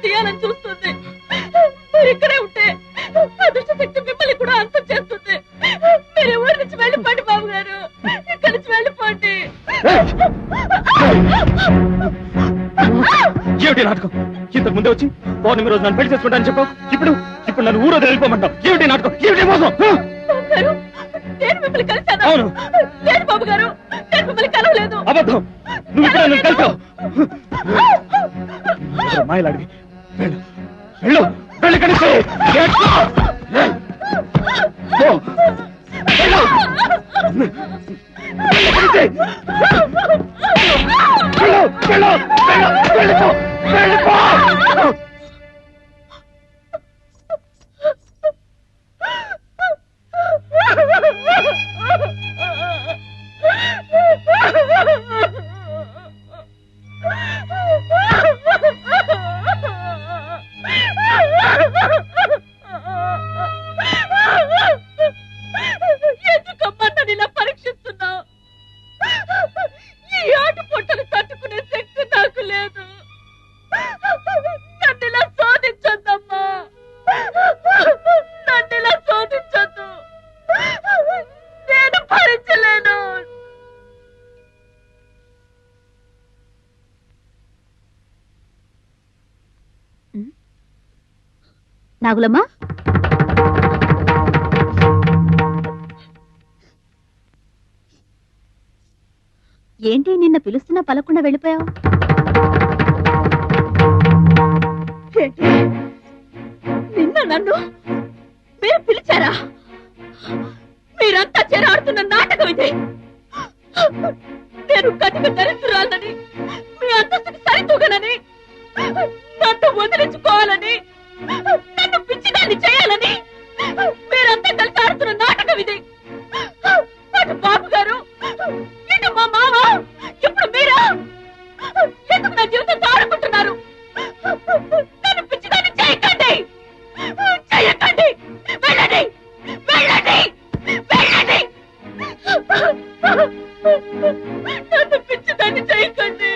తీయాలని చూస్తుంది. మీరు ఇక్కడే ఉంటే అదృష్ట శక్తి మిమ్మల్ని కూడా అంతం చేస్తుంది. మీరు ఊరి నుంచి వెళ్ళిపోండి బాబు గారు, ఇక్కడి నుంచి వెళ్ళిపోండి. ఏమిటి నాటకం? ఇంతకు ముందే వచ్చి పౌర్ణమి రోజు నన్ను పెళ్లి చేసుకుంటానని చెప్పావు, ఇప్పుడు నన్ను ఊరో వెళ్ళిపోమంటావు. ఏమిటి నాటకం? ఏమిటి మోసం? నేను మిమ్మల్ని కలిశాను. అవును. లేదు బాబు గారు, నేను మిమ్మల్ని కలవలేదు. అబద్ధం. నువ్వు ఇక్కడ నన్ను కలిసావు. మాయలాడివి. వెళ్ళు వెళ్ళు వెళ్ళి కలిసి ఎందుకమ్మా నన్ను ఇలా పరీక్షిస్తున్నావు? ఈ ఆట పొట్టలు తట్టుకునే శక్తి నాకు లేదు. నన్ను ఇలా శోధించొద్దమ్మా, నన్ను ఇలా శోధించొద్దు. నేను భరించలేను. నాగులమ్మా, ఏంటి నిన్న పిలుస్తున్నా పలకుండా వెళ్ళిపోయావు? నిన్న నన్ను మీరు పిలిచారా? మీరంతా చెరాడుతున్న నాటకం ఇదే. నేను కటిక దరిద్రురాలని, మీ అంతస్తుకి సరితూగనని, నన్ను వదిలించుకోవాలని, నన్ను పిచ్చిదాన్ని చేయాలని మీరంతా కలిసి ఆడుతున్న నాటకం ఇది. అటు బాబు గారు, ఇటు మా మామ, ఇప్పుడు మీరా? ఎందుకు నా జీవితంతో ఆడుకుంటున్నారు? నన్ను పిచ్చిదాన్ని చేయకండి, చేయకండి. వెళ్ళండి, వెళ్ళండి, వెళ్ళండి. నన్ను పిచ్చిదాన్ని చేయకండి,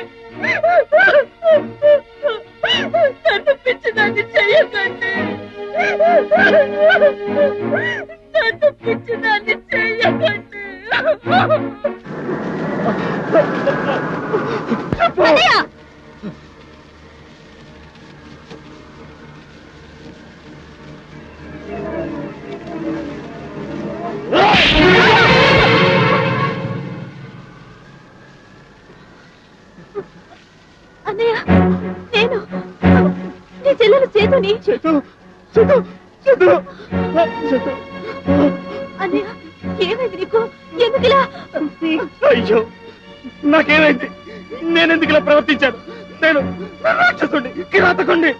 నన్ను పిచ్చిదాన్ని చేయకండి, నన్ను పిచ్చిదాన్ని చేయకండి. అన్నయ్య, నేను నీ చెల్లెలు చేతుని. అన్నయ్య, ఏమైంది నీకు? ఎందుకులా? అయ్యో, నాకేమైంది? నేనెందుకు ఇలా ప్రవర్తించాను? నేను రాక్షసుండి, కిరాతకుండి.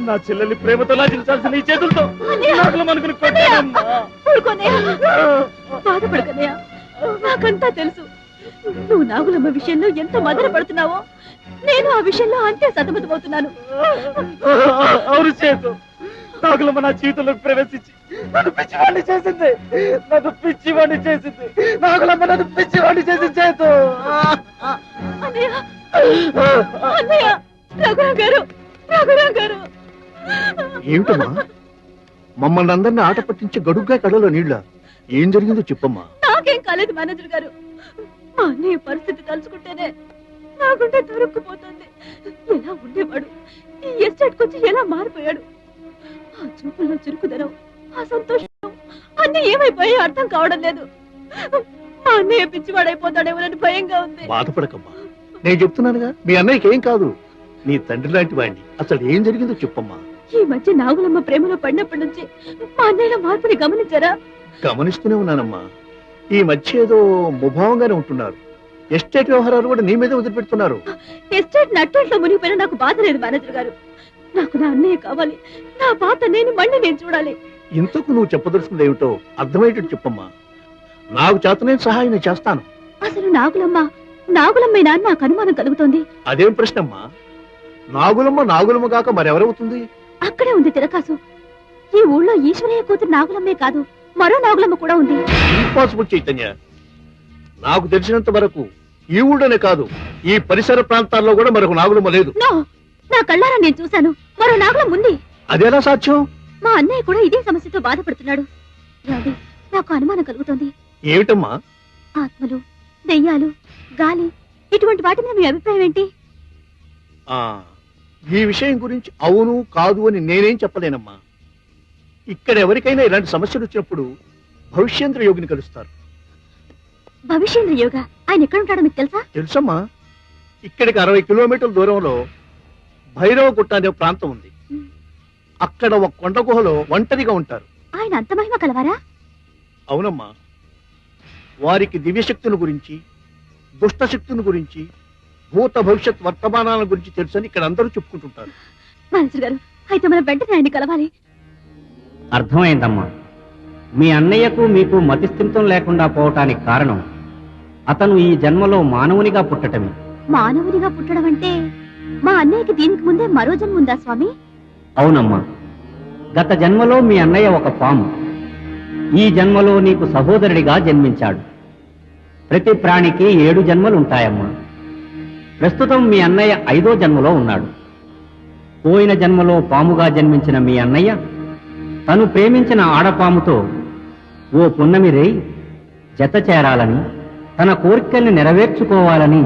నా చెల్లెల్ని ప్రేమతో లాజించాల్సిన ఈ చేతులతో అనుకుని బాధపడకన్నయ్య, నాకంతా తెలుసు. నువ్వు నాగులమ్మ విషయంలో ఎంత మదన పడుతున్నావో నేను ఆ విషయంలో అంతే సతమతమవుతున్నాను. అవును చేతు, నాగులమ్మ నా జీవితంలోకి ప్రవేశించి నన్ను పిచ్చివాడిని చేసింది. నాగులమ్మ నన్ను పిచ్చివాడిని చేసింది చేతు. రఘురాం గారు, ఏమిటమ్మా మమ్మల్ని అందరినీ ఆట పట్టించి గడుగ్గా కడలో నీళ్ళ? ఏం జరిగిందో చెప్పమ్మా. నాకేం కాలేదు మేనేజర్ గారు. మా అన్నయ్య పరిస్థితి తలుచుకుంటేనే నా గుండె దొరుక్కుపోతుంది. ఎలా ఉండేవాడు, ఈ ఎస్టేట్ కొచ్చి ఎలా మారిపోయాడు. ఆ చూపుల్లో చురుకుదనం, ఆ సంతోషం అన్ని ఏమైపోయాయో అర్థం కావడం లేదు. మా అన్నయ్య పిచ్చివాడైపోతాడేమోనని భయంగా ఉంది. బాధపడకమ్మా, నేను చెప్తున్నానుగా మీ అన్నయ్యకి ఏం కాదు. నీ తండ్రి లాంటి వాడిని. అసలు ఏం జరిగిందో చెప్పమ్మా. ఈ మధ్య నాగులమ్మ ప్రేమలో పడినప్పటి నుంచి మా అన్నయ్యల మార్పుని గమనించారా? గమనిస్తూనే ఉన్నానమ్మా. ఈ మధ్య ఏదో ముభావంగానే ఉంటున్నారు. ఎస్టేట్ వ్యవహారాలు కూడా నీ మీదే వదిలిపెడుతున్నారు. ఎస్టేట్ నట్టేట్లో మునిగిపోయినా నాకు బాధ లేదు మేనేజర్ గారు. నాకు నా అన్నయ్య కావాలి. నా పాత నేను మళ్ళీ నేను చూడాలి. ఇంతకు నువ్వు చెప్పదలుచుకుంది ఏమిటో అర్థమయ్యేటట్టు చెప్పమ్మా. నాకు చేతనేని సహాయం నేను చేస్తాను. అసలు నాగులమ్మైనా నాకు అనుమానం కలుగుతోంది. అదేం ప్రశ్నమ్మా? నాగులమ్మ కాక మరెవరవుతుంది? అక్కడే ఉంది తిరకాసు. ఈ ఊళ్ళో ఈశ్వరయ్య కూతురు నాగులమ్మే కాదు, మరో నాగులమ్మ కూడా ఉంది. ఇంపాసిబుల్ చైతన్య. నాకు తెలిసినంత వరకు ఈ ఊళ్ళోనే కాదు, ఈ పరిసర ప్రాంతాల్లో కూడా మరొక నాగులమ్మ లేదు. నో, నా కళ్ళారా నేను చూశాను, మరో నాగులం ఉంది. అదేలా సాధ్యం? మా అన్నయ్య కూడా ఇదే సమస్యతో బాధపడుతున్నాడు. ఏమండి, నాకు అనుమానం కలుగుతోంది. ఏమిటమ్మా? ఆత్మలు, దెయ్యాలు, గాలి, ఇటువంటి వాటి మీద మీ అభిప్రాయం ఏంటి? ఈ విషయం గురించి అవును కాదు అని నేనేం చెప్పలేనమ్మా. ఇక్కడ ఎవరికైనా ఇలాంటి సమస్యలు వచ్చినప్పుడు భవిష్యేంద్ర యోగిని కలుస్తారు. భవిష్యేంద్ర యోగ ఆయన ఎక్కడ ఉంటాడో మీకు తెలుసా? తెలుసమ్మా. ఇక్కడికి 60 కిలోమీటర్ల దూరంలో భైరవగుట్ట అనే ప్రాంతం ఉంది. అక్కడ ఒక కొండ గుహలో ఒంటరిగా ఉంటారు. ఆయన అంత మహిమ కలవారా? అవునమ్మా. వారికి దివ్యశక్తుల గురించి, దుష్టశక్తుల గురించి, భూత భవిష్యత్ వర్తమానాల గురించి తెలుసని ఇక్కడ అందరూ చెప్పుకుంటుంటారు. మేనేజర్ గారు, అయితే మనం వెంటనే ఆయన్ని కలవాలి. అర్థమైందమ్మా. మీ అన్నయ్యకు మీకు మతిస్థిమితం లేకుండా పోవటానికి కారణం అతను ఈ జన్మలో మానవునిగా పుట్టటమే. మానవునిగా పుట్టడం అంటే మా అన్నయ్యకి దీనికి ముందే మరో జన్మ ఉందా స్వామి? అవునమ్మా. గత జన్మలో మీ అన్నయ్య ఒక పాము, ఈ జన్మలో నీకు సహోదరుడిగా జన్మించాడు. ప్రతి ప్రాణికి 7 జన్మలుంటాయమ్మా. ప్రస్తుతం మీ అన్నయ్య 5వ జన్మలో ఉన్నాడు. పోయిన జన్మలో పాముగా జన్మించిన మీ అన్నయ్య తను ప్రేమించిన ఆడపాముతో ఓ పున్నమి రేయి జత చేరాలని, తన కోరికల్ని నెరవేర్చుకోవాలని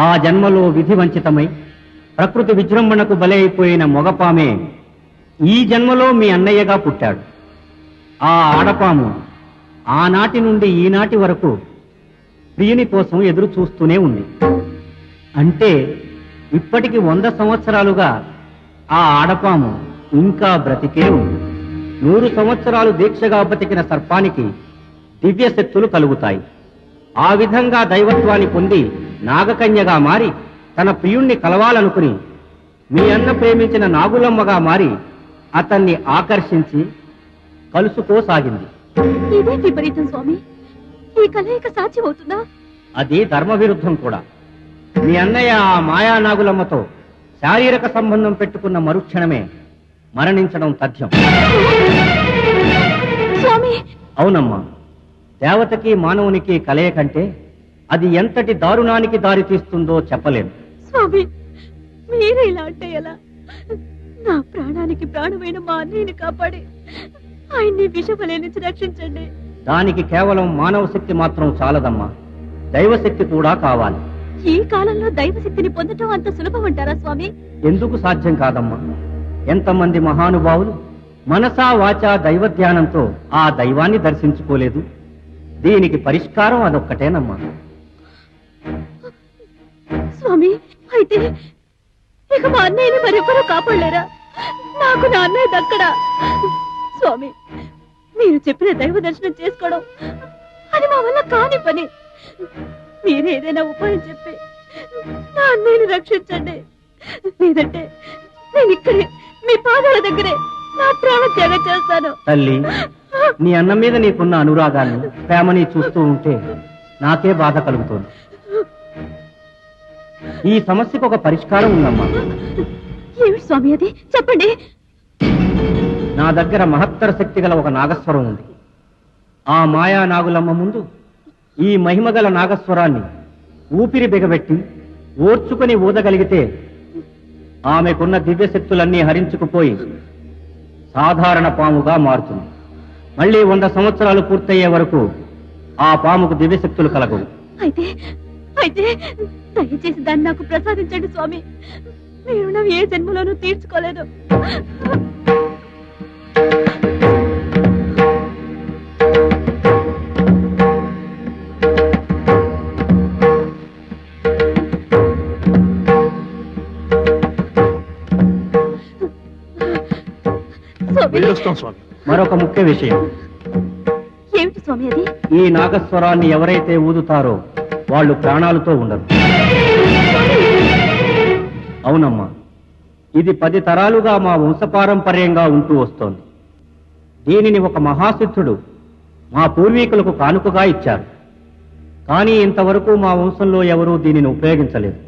ఆ జన్మలో విధి వంచితమై ప్రకృతి విజృంభణకు బలైపోయిన మొగపామే ఈ జన్మలో మీ అన్నయ్యగా పుట్టాడు. ఆ ఆడపాము ఆనాటి నుండి ఈనాటి వరకు ప్రియుని కోసం ఎదురు చూస్తూనే ఉంది. అంటే ఇప్పటికి 100 సంవత్సరాలుగా ఆ ఆడపాము ఇంకా బ్రతికే ఉంది. 100 సంవత్సరాలు దీక్షగా బతికిన సర్పానికి దివ్య శక్తులు కలుగుతాయి. ఆ విధంగా దైవత్వాన్ని పొంది నాగకన్యగా మారి తన ప్రియుణ్ణి కలవాలనుకుని మీ అన్న ప్రేమించిన నాగులమ్మగా మారి అతన్ని ఆకర్షించి కలుసుకోసాగింది. ఇదే విపరీతం స్వామి. ఈ కలయిక సాధ్యమవుతుందా? అది ధర్మ విరుద్ధం కూడా. మీ అన్నయ్య ఆ మాయా నాగులమ్మతో శారీరక సంబంధం పెట్టుకున్న మరుక్షణమే మరణించడం తథ్యం. స్వామి, అవునమ్మా. దేవతకి మానవునికి కలయికంటే అది ఎంతటి దారుణానికి దారి తీస్తుందో చెప్పలేను. స్వామి, మీరే ఇలా అంటే ఎలా? నా ప్రాణానికి ప్రాణమైన మా అన్నయ్యని కాపాడి ఆయన్ని విషఫలే నుంచి రక్షించండి. దానికి కేవలం మానవ శక్తి మాత్రం చాలదమ్మా, దైవశక్తి కూడా కావాలి. ఈ కాలంలో దైవశక్తిని పొందటం అంత సులభం అంటారా స్వామి? ఎందుకు సాధ్యం కాదమ్మా? ఎంతమంది మహానుభావులు మనసా వాచా దైవ ధ్యానంతో ఆ దైవాన్ని దర్శించుకోలేదు. దీనికి పరిష్కారం అదొక్కటేనమ్మా. స్వామి, అయితే ఇక మా అన్నయ్యని మరెవరూ కాపాడలేరా? నాకు నా అన్నయ్య దక్కడా? స్వామి, మీరు చెప్పిన దైవ దర్శనం చేసుకోవడం అది మా వల్ల కాని పని. మీరే ఏదైనా ఉపాయం చెప్పి నా అన్నయ్యని రక్షించండి. లేదంటే నేను ఇక్కడే మీ పాదాల దగ్గరే నా ప్రాణ త్యాగం చేస్తాను. తల్లి, నీ అన్న మీద నీకున్న అనురాగాన్ని, ప్రేమని చూస్తూ ఉంటే నాకే బాధ కలుగుతోంది. ఈ సమస్యకు ఒక పరిష్కారం ఉందమ్మా. ఏమిటి స్వామి అది? చెప్పండి. నా దగ్గర మహత్తర శక్తి గల ఒక నాగస్వరం ఉంది. ఆ మాయా నాగులమ్మ ముందు ఈ మహిమగల నాగస్వరాన్ని ఊపిరి బిగబెట్టి ఓర్చుకుని ఊదగలిగితే ఆమెకున్న దివ్యశక్తులన్నీ హరించుకుపోయి సాధారణ పాముగా మారుతుంది. మళ్ళీ 100 సంవత్సరాలు పూర్తయ్యే వరకు ఆ పాముకు దివ్యశక్తులు కలగవు. అయితే అయితే దయచేసి దాన్ని నాకు ప్రసాదించండి స్వామి. మీ రుణం ఏ జన్మలోనూ తీర్చుకోలేదు. మరొక ముఖ్య విషయం. ఏమిటి స్వామి అది? ఈ నాగస్వరాన్ని ఎవరైతే ఊదుతారో వాళ్ళు ప్రాణాలతో ఉండరు. అవునమ్మా, ఇది 10 తరాలుగా మా వంశపారంపర్యంగా ఉంటూ వస్తోంది. దీనిని ఒక మహాసిద్ధుడు మా పూర్వీకులకు కానుకగా ఇచ్చారు. కానీ ఇంతవరకు మా వంశంలో ఎవరూ దీనిని ఉపయోగించలేదు.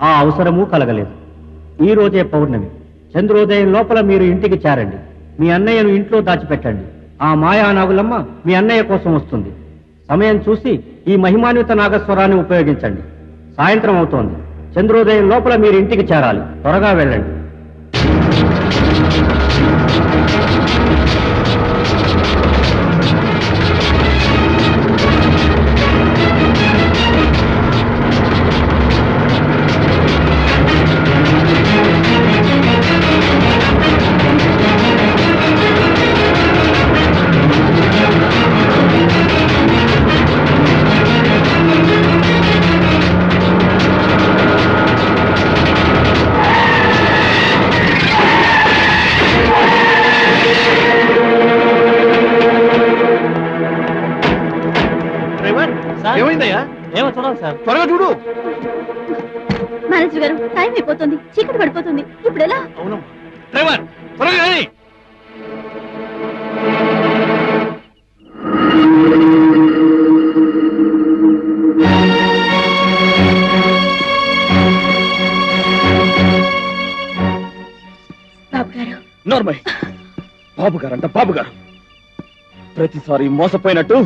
ఆ అవసరమూ కలగలేదు. ఈ రోజే పౌర్ణమి. చంద్రోదయం లోపల మీరు ఇంటికి చేరండి. మీ అన్నయ్యను ఇంట్లో దాచిపెట్టండి. ఆ మాయా నాగులమ్మ మీ అన్నయ్య కోసం వస్తుంది. సమయం చూసి ఈ మహిమాన్విత నాగస్వరాన్ని ఉపయోగించండి. సాయంత్రం అవుతోంది. చంద్రోదయం లోపల మీరు ఇంటికి చేరాలి. త్వరగా వెళ్ళండి. ఏమైందయ్యా? ఏమో చూడాలి సార్. త్వరగా చూడు. మేనేజర్ గారు, టైం అయిపోతుంది, చీకటి పడిపోతుంది. ఇప్పుడు ఎలా? అవునమ్మా. డ్రైవర్ త్వరగా రండి. బాబు గారు. నార్మల్. బాబు గారంట బాబు గారు. ప్రతిసారి మోసపోయినట్టు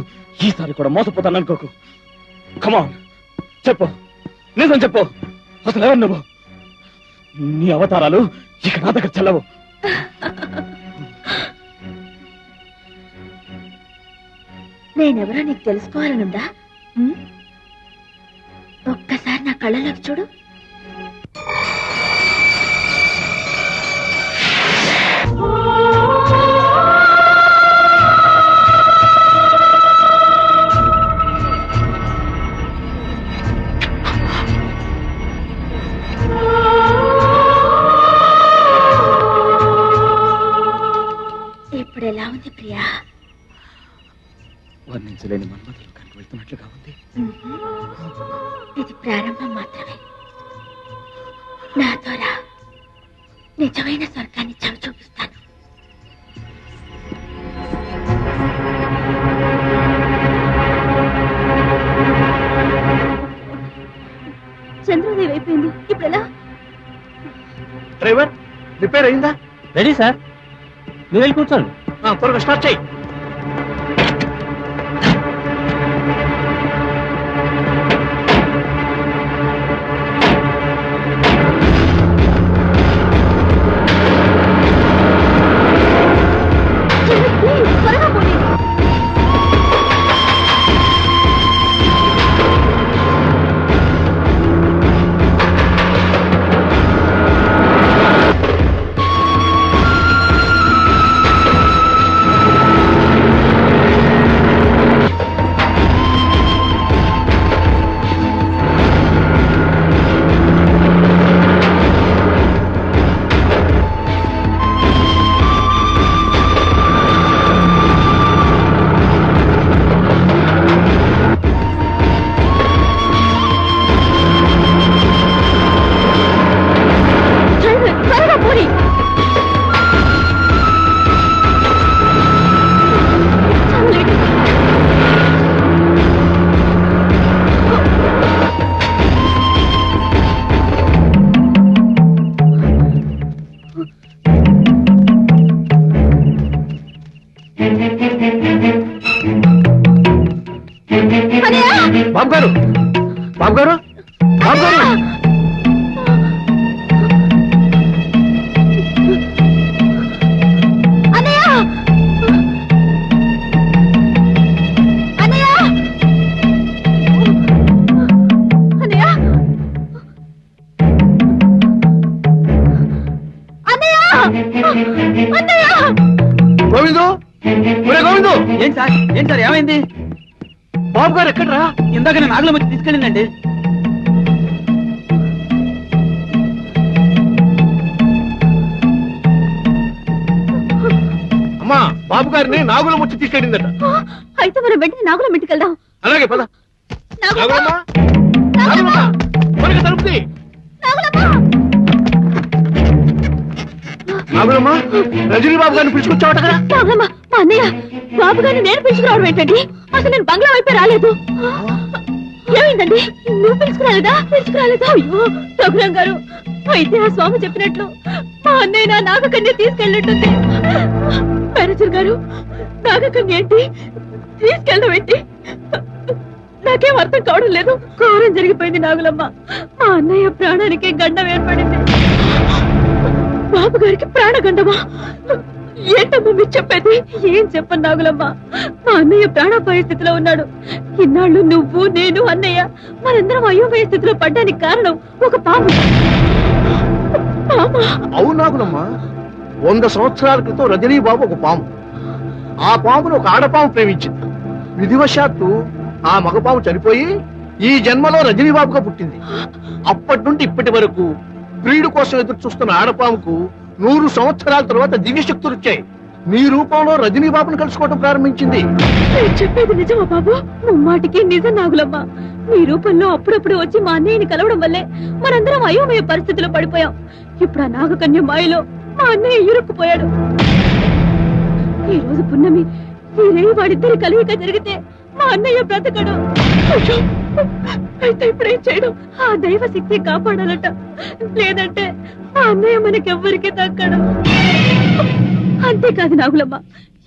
ఈసారి కూడా మోసపోతాను అనుకోకు. కమాన్, చెప్పు, నిజం చెప్పు. అసలు ఎవరు నువ్వు? నీ అవతారాలు ఇక నా దగ్గర చెల్లవు. నేనెవరో నీకు తెలుసుకోవాలనుందా? ఒక్కసారి నా కళ్ళలోకి చూడు. ఇప్పుడు ఎలా ఉంది ప్రియా? వర్ణించలేని మన్మథులోకానికి వెళ్తున్నట్లుగా ఉంది. ఇది ప్రారంభం మాత్రమే. నాతో రా, నిజమైన స్వర్గాన్ని చవి చూపిస్తాను. చంద్రోదయం అయిపోయింది. ఇప్పుడు ఎలా? డ్రైవర్ రిపేర్ అయిందా? రెడీ సార్, మీరు వెళ్ళి కూర్చోండి. త్వరగా స్టార్ట్ చేయి. త్వరగా పోనీ. బాబు గారు, బాబు గారు, బాబు గారు. గోవిందు, ఒరే గోవిందు, ఏంటి సార్ ఏమైంది? బాబు గారు ఎక్కడరా? ఇందాక నేను నాగుల వచ్చి తీసుకెళ్ళిందండి. అమ్మా, బాబు గారిని నాగుల ముచ్చి తీసుకెళ్ళిందట. అయితే మనం వెంటనే నాగులం ఇంటికి వెళ్దాం. అలాగే పద. నాగులమ్మ! నాగులమ్మ, త్వరగా తలుపుతీ. నాగులమ్మ, రజనీ బాబు గారిని పిలుచుకొచ్చావట కదా? నాగులమ్మ, మా అన్నయ్య బాబు గారిని నేను పిలుచుకురావడం ఏంటండి? అసలు నేను బంగ్లా వైపే రాలేదు. ఏమైందండి? నువ్వు పిలుచుకురాలేదా? అయ్యో రఘురాం గారు, అయితే ఆ స్వామి చెప్పినట్లు మా అన్నయ్య నా నాగకన్య తీసుకెళ్ళినట్టుంది. మేనేజర్ గారు, నాగకన్య ఏంటి? తీసుకెళ్ళడం ఏంటి? నాకేం అర్థం కావడం లేదు. ఘోరం జరిగిపోయింది నాగులమ్మ. మా అన్నయ్య ప్రాణానికి గండం ఏర్పడింది. బాబు గారికి ప్రాణగండమా? ఏంటమ్మా మీరు చెప్పేది? ఏం చెప్పను నాగులమ్మ, మా అన్నయ్య ప్రాణాపాయ స్థితిలో ఉన్నాడు. ఇన్నాళ్ళు నువ్వు, నేను, అన్నయ్య మనందరం అయోమయ స్థితిలో పడ్డానికి కారణం ఒక పాము. అవును నాగులమ్మ, 100 సంవత్సరాల క్రితం రజనీ బాబు ఒక పాము. ఆ పామును ఒక ఆడపాము ప్రేమించింది. విధివశాత్తు ఆ మగపాము చనిపోయి ఈ జన్మలో రజనీ బాబుగా పుట్టింది. అప్పటి నుండి ఇప్పటి వరకు ప్రియుడు కోసం ఎదురు చూస్తున్న ఆడపాముకు 100 సంవత్సరాల తర్వాత దివ్యశక్తులు వచ్చాయి. నీ రూపంలో రజనీ బాబును కలుసుకోవడం ప్రారంభించింది. చెప్పేది నిజమా బాబు? ముమ్మాటికి నిజం నాగులమ్మ. నీ రూపంలో అప్పుడప్పుడు వచ్చి మా అన్నయ్యని కలవడం వల్లే మనందరం అయోమయ పరిస్థితిలో పడిపోయాం. ఇప్పుడు ఆ నాగకన్య మాయలో మా అన్నయ్య ఇరుక్కుపోయాడు. ఈ రోజు పున్నమి, ఈ రేయి వాడిద్దరి కలివిక జరిగితే మా అన్నయ్య బ్రతకడు. అయితే ఇప్పుడేం చేయడం? ఆ దైవ శక్తి కాపాడాలట, లేదంటే మా అన్నయ్య మనకెవ్వరికి దక్కడు. అంతేకాదు నాగులమ్మ,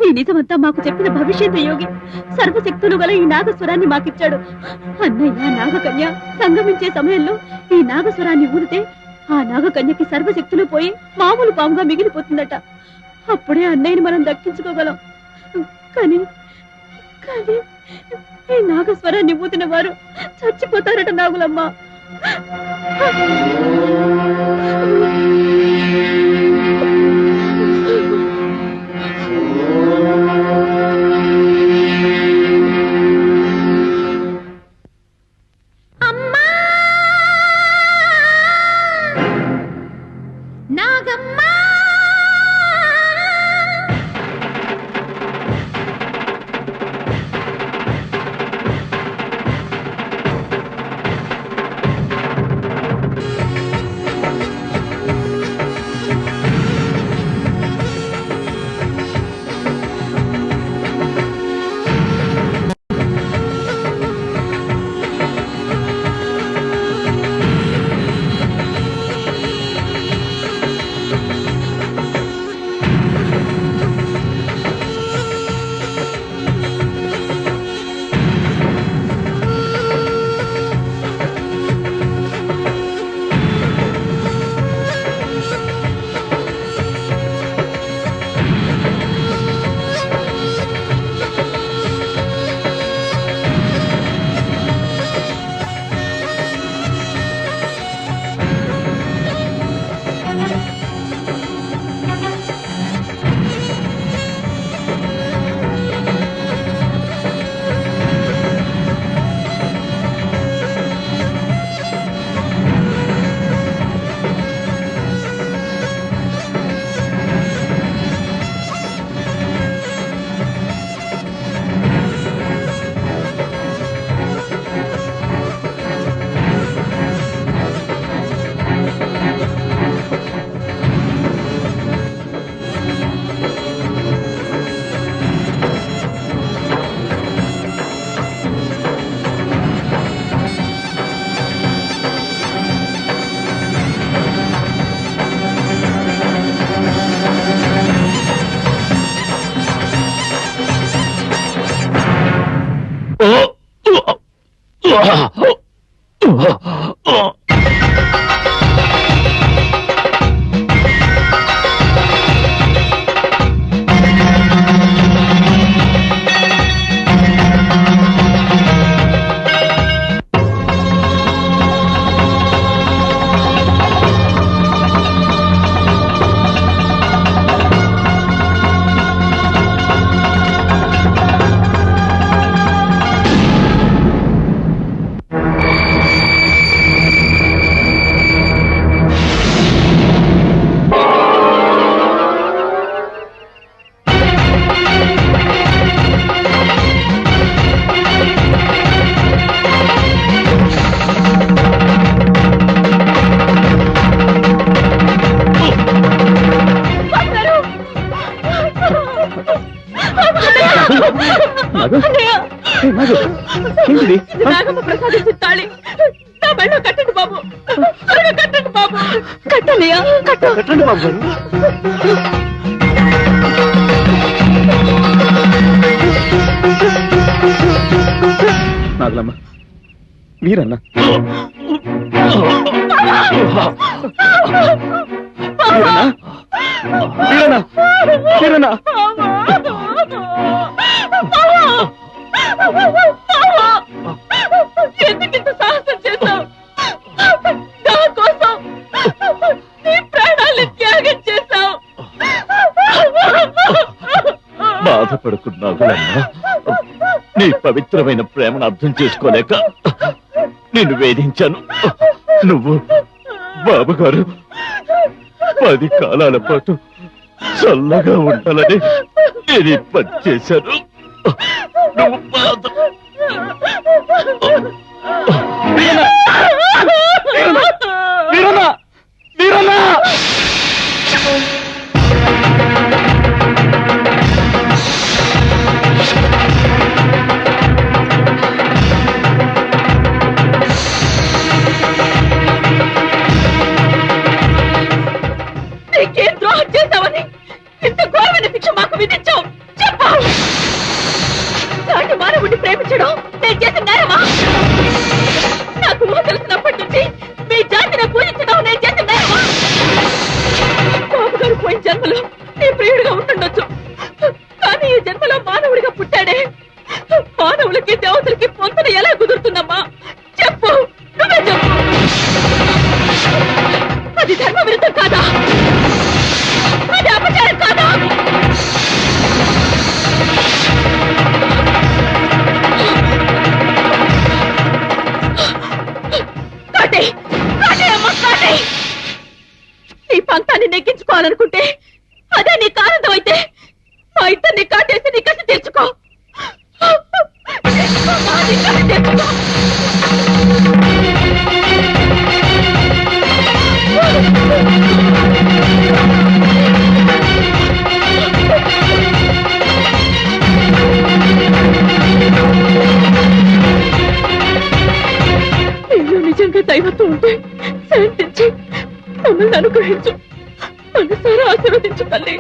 ఈ నిజమంతా మాకు చెప్పిన భవిష్యత్తు యోగి సర్వశక్తులు గల ఈ నాగస్వరాన్ని మాకిచ్చాడు. అన్నయ్య నాగకన్య సంగమించే సమయంలో ఈ నాగస్వరాన్ని ఊదితే ఆ నాగకన్యకి సర్వశక్తులు పోయి మామూలు పాముగా మిగిలిపోతుందట. అప్పుడే అన్నయ్యని మనం దక్కించుకోగలం. కానీ కానీ ఈ నాగస్వరాన్ని ఊదిన వారు చచ్చిపోతారట నాగులమ్మ. నాగు, అన్నయ్య, ఏ, నాగు, ఏంటిది? ఇది నాగమ్మ ప్రసాదించిన తాళి. నా మెళ్ళో కట్టండి బాబు, త్వరగా కట్టండి బాబు. కట్టన్నయ్య, కట్టు. కట్టండి బాబు గారు. నాగులమ్మ, మీరన్నా మీరన్నా మీరన్నా ఎందుకింత సాహసం చేశావు? నా కోసం నీ ప్రాణాన్ని త్యాగం చేశావు. బాధపడుకున్నావు నీ పవిత్రమైన ప్రేమను అర్థం చేసుకోలేక నిన్ను వేధించాను. నువ్వు బాబు గారు 10 కాలాల పాటు చల్లగా ఉండాలని నేను ఈ పని చేశాను. నువ్వు బాధ వీరన్నా వీరన్నా నీకేం ద్రోహం చేశావని ఇంత ఘోరమైన శిక్ష మాకు విధించావు? చెప్పు. నాటి మానవుడిని ప్రేమించడం నేను చేసిన నేరమా? నాకు ఊహ తెలిసినప్పటి నుంచి మీ జాతిని పూజించడం నేను చేసిన నేరమా? బాబు గారు పోయిన జన్మలో నీ ప్రియుడిగా ఉంటుండొచ్చు, కానీ ఈ జన్మలో మానవుడిగా పుట్టాడే. మానవులకి దేవతలకి పొంతన ఎలా కుదురుతుందమ్మా? చెప్పు, నువ్వే చెప్పు. అది ధర్మ విరుద్ధం కాదా? అది అపచారం కాదా? కాటే, కాటే అమ్మ, కాటే. నీ పంతాన్ని నెగ్గించుకోవాలనుకుంటే అదే నీకు ఆనందం అయితే మా ఇద్దరిని కాటేసి నీ కసి తెచ్చుకో. నీ కసి తెచ్చుకో. నీలో నిజంగా దైవత్వం ఉంటే శాంతించి మమ్మల్ని అనుగ్రహించు. మనసారా ఆశీర్వదించు తల్లి.